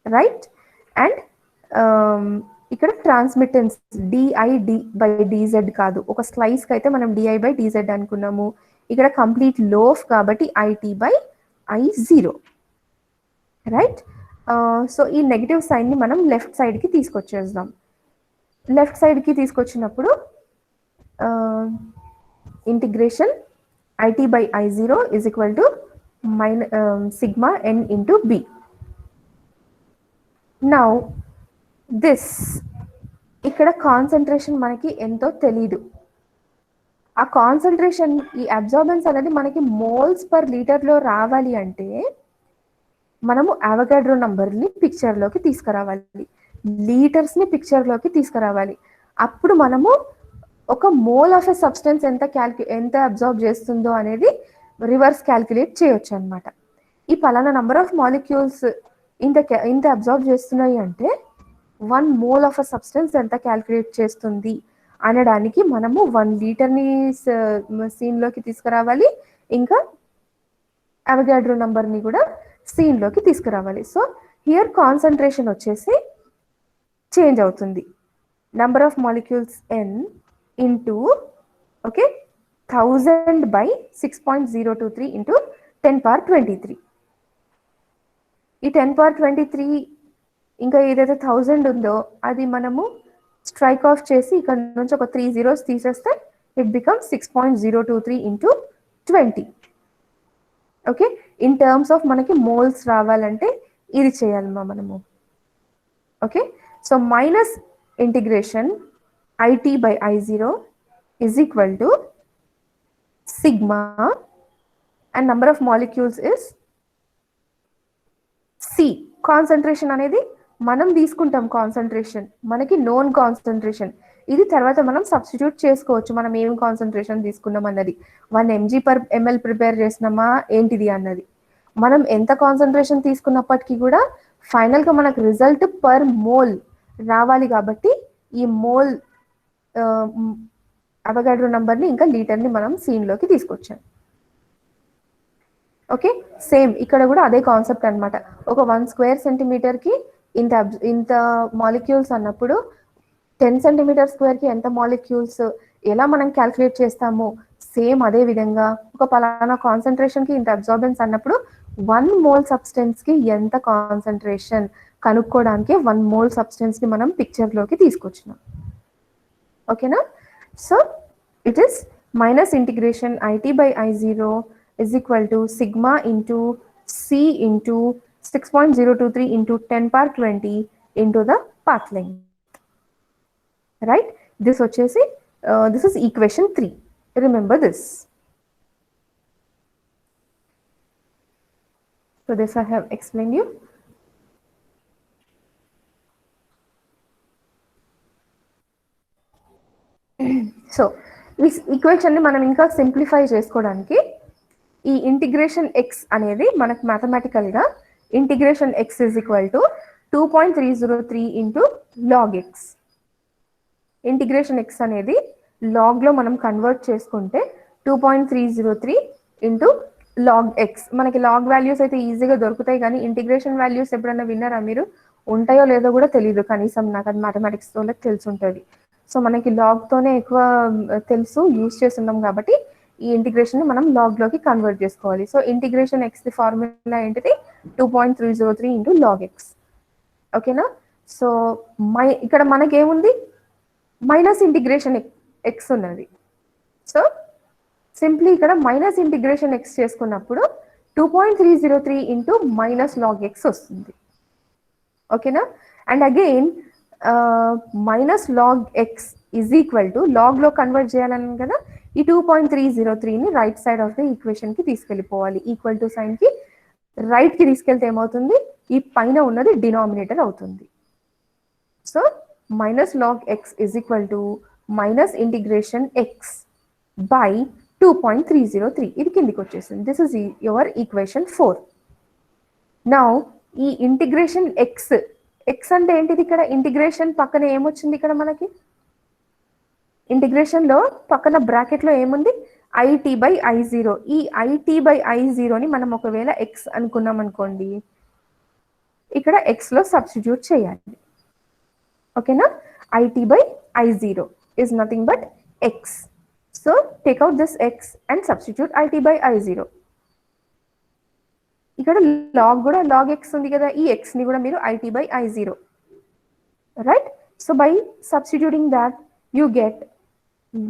right? And ఇక్కడ transmittance DI by DZ కాదు, ఒక స్లైస్కి అయితే మనం DI by DZ అనుకున్నాము, ఇక్కడ కంప్లీట్ లోఫ్ కాబట్టి IT by I0, right. So ఈ negative సైన్ని మనం లెఫ్ట్ సైడ్కి తీసుకొచ్చేద్దాం. లెఫ్ట్ సైడ్కి తీసుకొచ్చినప్పుడు integration IT by I0 is equal to sigma n into B. Now this ఇక్కడ కాన్సన్ట్రేషన్ మనకి ఎంతో తెలీదు, ఆ కాన్సన్ట్రేషన్ ఈ అబ్జార్బెన్స్ అనేది మనకి మోల్స్ పర్ లీటర్లో రావాలి అంటే మనము అవగాడ్రో నంబర్ని పిక్చర్లోకి తీసుకురావాలి, లీటర్స్ని పిక్చర్లోకి తీసుకురావాలి. అప్పుడు మనము ఒక మోల్ ఆఫ్ ఎ సబ్స్టెన్స్ ఎంత అబ్జార్బ్ చేస్తుందో అనేది రివర్స్ క్యాల్కులేట్ చేయొచ్చు అనమాట. ఈ పలానా నంబర్ ఆఫ్ మాలిక్యూల్స్ ఇంత అబ్జార్బ్ చేస్తున్నాయి అంటే 1 మోల్ ఆఫ్ ఎ సబ్స్టెన్స్ ఎంత క్యాల్కులేట్ చేస్తుంది అనడానికి మనము 1 లీటర్ని సీన్లోకి తీసుకురావాలి, ఇంకా అవగాడ్రో నంబర్ని కూడా సీన్లోకి తీసుకురావాలి. సో హియర్ కాన్సన్ట్రేషన్ వచ్చేసి చేంజ్ అవుతుంది. Number of molecules n into okay 1000 by 6.023 into 10 power 23. ఈ 10 power 23 ఇంకా ఏదైతే 1000 ఉందో అది మనము స్ట్రైక్ ఆఫ్ చేసి ఇక్కడ నుంచి ఒక 3 zeros తీసేస్తే it becomes 6.023 into 20. Okay, in terms of మనకి మోల్స్ రావాలంటే ఇది చేయాలమ్మా మనము. Okay, so minus integration IT by I0 is equal to sigma and number of molecules is C. Concentration అనేది మనం తీసుకుంటాం, కాన్సంట్రేషన్ మనకి నోన్ కాన్సంట్రేషన్. ఇది తర్వాత మనం సబ్స్టిట్యూట్ చేసుకోవచ్చు, మనం ఏం కాన్సంట్రేషన్ తీసుకున్నాం అన్నది. 1 mg/ml ప్రిపేర్ చేసినామా ఏంటిది అన్నది. మనం ఎంత కాన్సంట్రేషన్ తీసుకున్నప్పటికీ కూడా ఫైనల్గా మనకు రిజల్ట్ పర్ మోల్ రావాలి. కాబట్టి ఈ మోల్ అవగాడ్రో నంబర్ని ఇంకా లీటర్ని మనం సీన్లోకి తీసుకొచ్చాం. ఓకే, సేమ్ ఇక్కడ కూడా అదే కాన్సెప్ట్ అనమాట. ఒక 1 square centimeterకి ఇంత మాలిక్యూల్స్ అన్నప్పుడు 10 cm² కి ఎంత మాలిక్యూల్స్ ఎలా మనం క్యాల్కులేట్ చేస్తామో సేమ్ అదే విధంగా ఒక పలానా కాన్సంట్రేషన్కి ఇంత అబ్జార్బెన్స్ అన్నప్పుడు 1 mole సబ్స్టెన్స్కి ఎంత కాన్సంట్రేషన్ కనుక్కోవడానికి 1 mole సబ్స్టెన్స్ని మనం పిక్చర్లోకి తీసుకొచ్చినాం. ఓకేనా, so it is minus integration IT by I0 is equal to sigma into C into 6.023 into 10 power 20 into the path length. Right? This వచ్చేసి this is equation 3. Remember this. So this I have explained you. So ఈ ఈక్వేషన్ని మనం ఇంకా simplify చేసుకోవడానికి ఈ integration x అనేది మనకు మ్యాథమెటికల్గా integration x is equal to 2.303 into log x. Integration x అనేది లాగ్లో మనం కన్వర్ట్ చేసుకుంటే 2.303 ఇంటూ లాగ్ ఎక్స్. మనకి లాగ్ వాల్యూస్ అయితే ఈజీగా దొరుకుతాయి, కానీ ఇంటిగ్రేషన్ వాల్యూస్ ఎప్పుడైనా విన్నారా మీరు? ఉంటాయో లేదో కూడా తెలియదు, కనీసం నాకు అది మ్యాథమెటిక్స్ వాళ్ళకి తెలిసి ఉంటుంది. సో మనకి లాగ్తోనే ఎక్కువ తెలుసు, యూజ్ చేస్తున్నాం కాబట్టి ఈ ఇంటిగ్రేషన్ మనం లాగ్లోకి కన్వర్ట్ చేసుకోవాలి. సో ఇంటిగ్రేషన్ ఎక్స్ ది ఫార్ములా ఏంటిది? 2.303 ఇంటూ లాగ్ ఎక్స్. ఓకేనా, సో ఇక్కడ మనకేముంది? మైనస్ ఇంటిగ్రేషన్ ఎక్స్ ఉన్నది. సో సింప్లీ ఇక్కడ మైనస్ ఇంటిగ్రేషన్ ఎక్స్ చేసుకున్నప్పుడు 2.303 ఇంటూ మైనస్ లాగ్ ఎక్స్ వస్తుంది. ఓకేనా, and again minus log X is equal to లాగ్లో కన్వర్ట్ చేయాలని కదా, ఈ 2.303ని రైట్ సైడ్ ఆఫ్ ద ఈక్వేషన్కి తీసుకెళ్ళిపోవాలి. ఈక్వల్ టు సైన్కి రైట్కి తీసుకెళ్తే ఏమవుతుంది? ఈ పైన ఉన్నది డినామినేటర్ అవుతుంది. So minus log X is equal to minus integration X by 2.303. ఇది కిందికి వచ్చేసింది. This is your equation 4. Now ఈ ఇంటిగ్రేషన్ ఎక్స్, ఎక్స్ అంటే ఏంటిది? ఇక్కడ ఇంటిగ్రేషన్ పక్కన ఏమొచ్చింది? ఇక్కడ మనకి ఇంటిగ్రేషన్లో పక్కన బ్రాకెట్లో ఏముంది? IT by I0. ఈ IT by I0ని మనం ఒకవేళ ఎక్స్ అనుకున్నాం అనుకోండి, ఇక్కడ ఎక్స్లో సబ్స్టిట్యూట్ చేయాలి. ఓకేనా, IT by I0 is nothing but x. So take out this x and substitute IT by I0. ఇక్కడ లాగ్ కూడా లాగ్ ఎక్స్ ఉంది కదా, ఈ ఎక్స్ని కూడా మీరు IT by I0, right? So by substituting that you get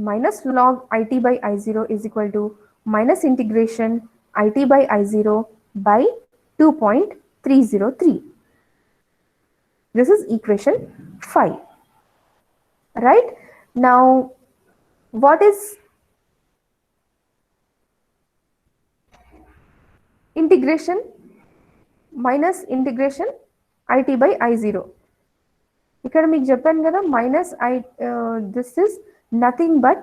minus log IT by I0 is equal to minus integration IT by I0 by 2.303. This is equation 5. Right? Now, what is integration minus integration IT by I0? ఇక్కడ మీకు చెప్పాను కదా, minus this is nothing but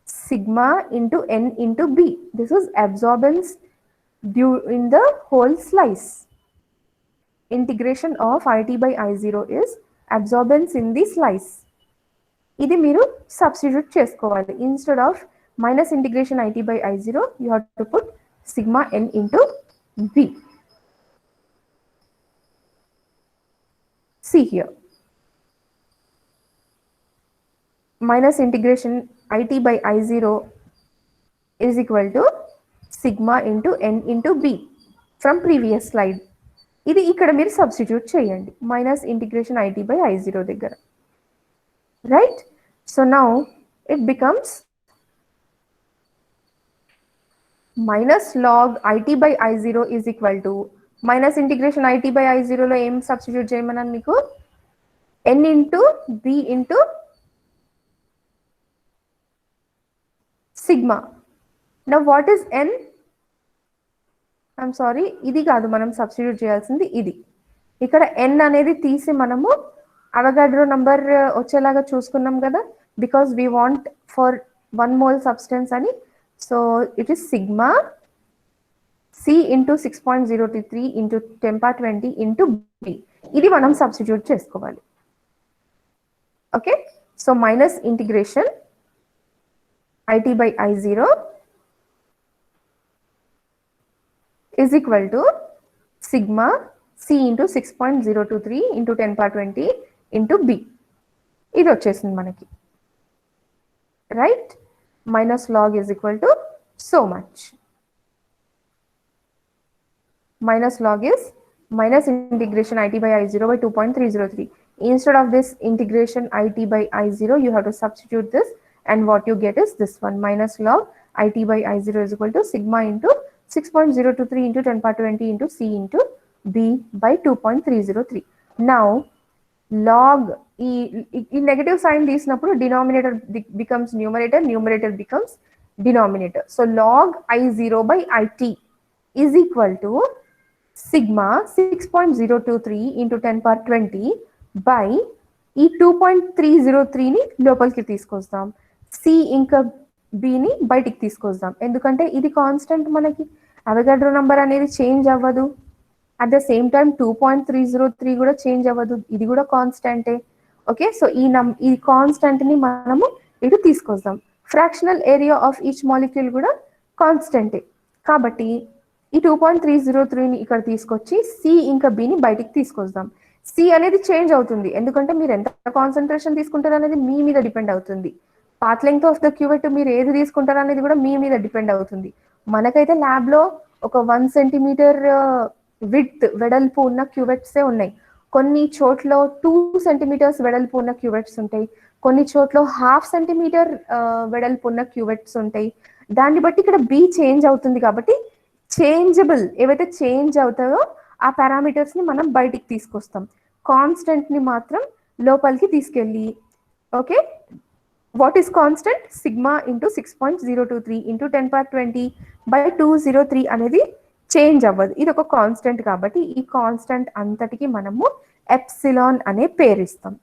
sigma into n into b. This is absorbance due in the whole slice. Integration of IT by I0 is absorbance in the slice. ఇది మీరు substitute చేసుకోవాలి. Instead of minus integration IT by I0, you have to put sigma n into b. See here. minus integration IT by I0 is equal to sigma into n into b from previous slide. ఇది ఇక్కడ మీరు substitute చేయండి minus integration IT by I0 దగ్గర, right? So now it becomes minus log IT by I0 is equal to minus integration IT by I0లో ఏం substitute చేయమన్నాను మీకు? n into b into sigma. Now what is n? I'm sorry, ఇది కాదు మనం substitute చేయాల్సింది, ఇది. ఇక్కడ n అనేది తీసి మనము అవగాడ్రో నంబర్ వచ్చేలాగా చూసుకున్నాం కదా, because we want for 1 mole substance అని. So it is sigma c into 6.023 into 10^20 into b. ఇది మనం సబ్స్టిట్యూట్ చేసుకోవాలి. Okay, so minus integration IT by I0 is equal to sigma c into 6.023 into 10^20 into b. ఇది వచ్చేసింది మనకి, right? Minus log is equal to so much. Minus log is minus integration IT by I0 by 2.303. Instead of this integration IT by I0, you have to substitute this, and what you get is this one, minus log IT by I0 is equal to sigma into 6.023 into 10^20 into c into b by 2.303. Now log ఈ negative sign తీసినప్పుడు denominator becomes numerator, numerator becomes denominator. So log I0 by IT is equal to sigma 6.023 into 10^20 by ఈ 2.303ని లోపలికి తీసుకొస్తాం, C ఇంకా బిని బయటికి తీసుకొస్తాం. ఎందుకంటే ఇది కాన్స్టెంట్, మనకి అవగాడ్రో నంబర్ అనేది చేంజ్ అవ్వదు. అట్ ద సేమ్ టైం 2.303 కూడా చేంజ్ అవ్వదు, ఇది కూడా కాన్స్టెంటే. ఓకే, సో ఈ కాన్స్టెంట్ని మనము ఇటు తీసుకొస్తాం. Fractional area of each molecule కూడా కాన్స్టెంటే, కాబట్టి ఈ 2.303ని ఇక్కడ తీసుకొచ్చి సి ఇంకా బిని బయటికి తీసుకొస్తాం. సి అనేది చేంజ్ అవుతుంది, ఎందుకంటే మీరు ఎంత కాన్సన్ట్రేషన్ తీసుకుంటారు అనేది మీ మీద డిపెండ్ అవుతుంది. పాత్ లెంగ్త్ ఆఫ్ ద క్యూవెట్ మీరు ఏది తీసుకుంటారు అనేది కూడా మీ మీద డిపెండ్ అవుతుంది. మనకైతే ల్యాబ్లో ఒక 1 centimeter విడ్త్ వెడల్పు ఉన్న క్యూవెట్సే ఉన్నాయి. కొన్ని చోట్ల 2 centimeters వెడల్పు ఉన్న క్యూవెట్స్ ఉంటాయి, కొన్ని చోట్ల 1/2 centimeter వెడల్పు ఉన్న క్యూవెట్స్ ఉంటాయి. దాన్ని బట్టి ఇక్కడ బి చేంజ్ అవుతుంది. కాబట్టి చేంజబుల్ ఏవైతే చేంజ్ అవుతాయో ఆ పారామీటర్స్ని మనం బయటికి తీసుకొస్తాం, కాన్స్టెంట్ని మాత్రం లోపలికి తీసుకెళ్ళి. Okay, what is constant? Sigma into 6.023 into 10^20 by 203 అనేది చేంజ్ అవ్వదు, ఇది ఒక కాన్స్టెంట్. కాబట్టి ఈ కాన్స్టెంట్ అంతటికి మనము ఎప్సిలాన్ అనే పేరు ఇస్తాం.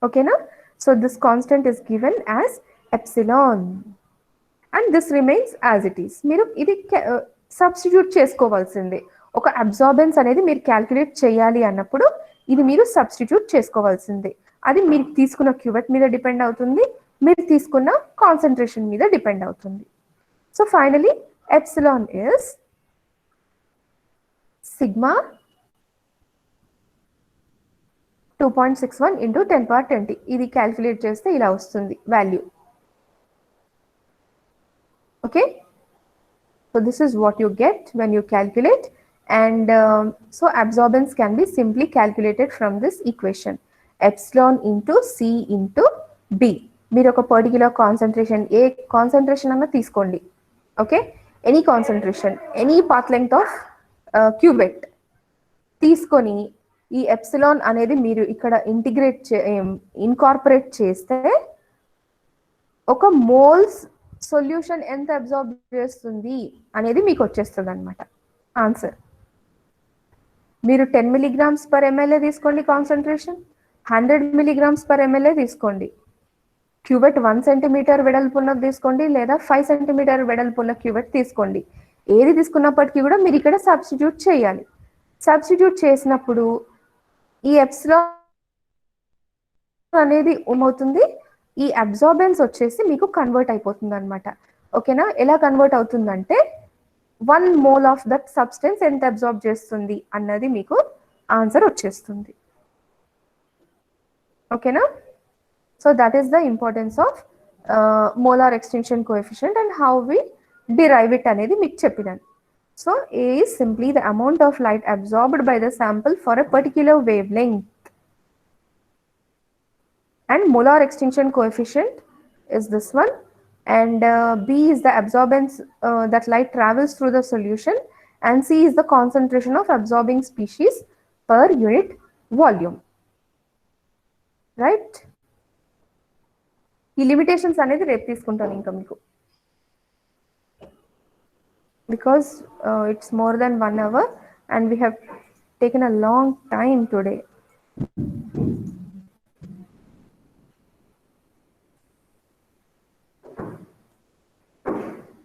ఓకేనా? So this constant is given as epsilon and this remains as it is. మీరు ఇది సబ్స్టిట్యూట్ చేసుకోవాల్సిందే. ఒక అబ్జార్బెన్స్ అనేది మీరు క్యాల్కులేట్ చేయాలి అన్నప్పుడు ఇది మీరు సబ్స్టిట్యూట్ చేసుకోవాల్సిందే. అది మీరు తీసుకున్న క్యూవెట్ మీద డిపెండ్ అవుతుంది, మీరు తీసుకున్న కాన్సన్ట్రేషన్ మీద డిపెండ్ అవుతుంది. So finally epsilon is sigma 2.61 into 10^20. ఇది క్యాల్కులేట్ చేస్తే ఇలా వస్తుంది value. Okay, so this is what you get when you calculate, and so absorbance can be simply calculated from this equation, epsilon into c into b. మీరు ఒక particular concentration, ఏ concentration అన్నా తీసుకోండి, okay, any concentration, any path length of cuvette తీసుకొని ఈ epsilon అనేది మీరు ఇక్కడ incorporate చేస్తే ఒక మోల్స్ సొల్యూషన్ ఎంత అబ్జార్బ్ చేస్తుంది అనేది మీకు వచ్చేస్తుంది అనమాట ఆన్సర్. మీరు 10 mg/ml తీసుకోండి కాన్సన్ట్రేషన్, 100 mg/ml తీసుకోండి, క్యూబెట్ 1 centimeter వెడల్పు ఉన్నది తీసుకోండి, లేదా 5 centimeter వెడల్పు ఉన్న క్యూబెట్ తీసుకోండి. ఏది తీసుకున్నప్పటికీ కూడా మీరు ఇక్కడ సబ్స్టిట్యూట్ చేయాలి. సబ్స్టిట్యూట్ చేసినప్పుడు ఈ ఎప్సిలాన్ అనేది ఏమవుతుంది, ఈ అబ్జార్బెన్స్ వచ్చేసి మీకు కన్వర్ట్ అయిపోతుంది అనమాట. ఓకేనా? ఎలా కన్వర్ట్ అవుతుందంటే 1 mole ఆఫ్ దట్ సబ్స్టెన్స్ ఎంత అబ్జార్బ్ చేస్తుంది అన్నది మీకు ఆన్సర్ వచ్చేస్తుంది. ఓకేనా? So that is the importance of molar extinction coefficient and how we derive it అనేది మీకు చెప్పినాను. So A is simply the amount of light absorbed by the sample for a particular wavelength, and molar extinction coefficient is this one, and B is the absorbance that light travels through the solution, and C is the concentration of absorbing species per unit volume. Right? ఈ limitations అనేది రేపు తీసుకుంటాను ఇంకా మీకు, because it's more than 1 hour and we have taken a long time today.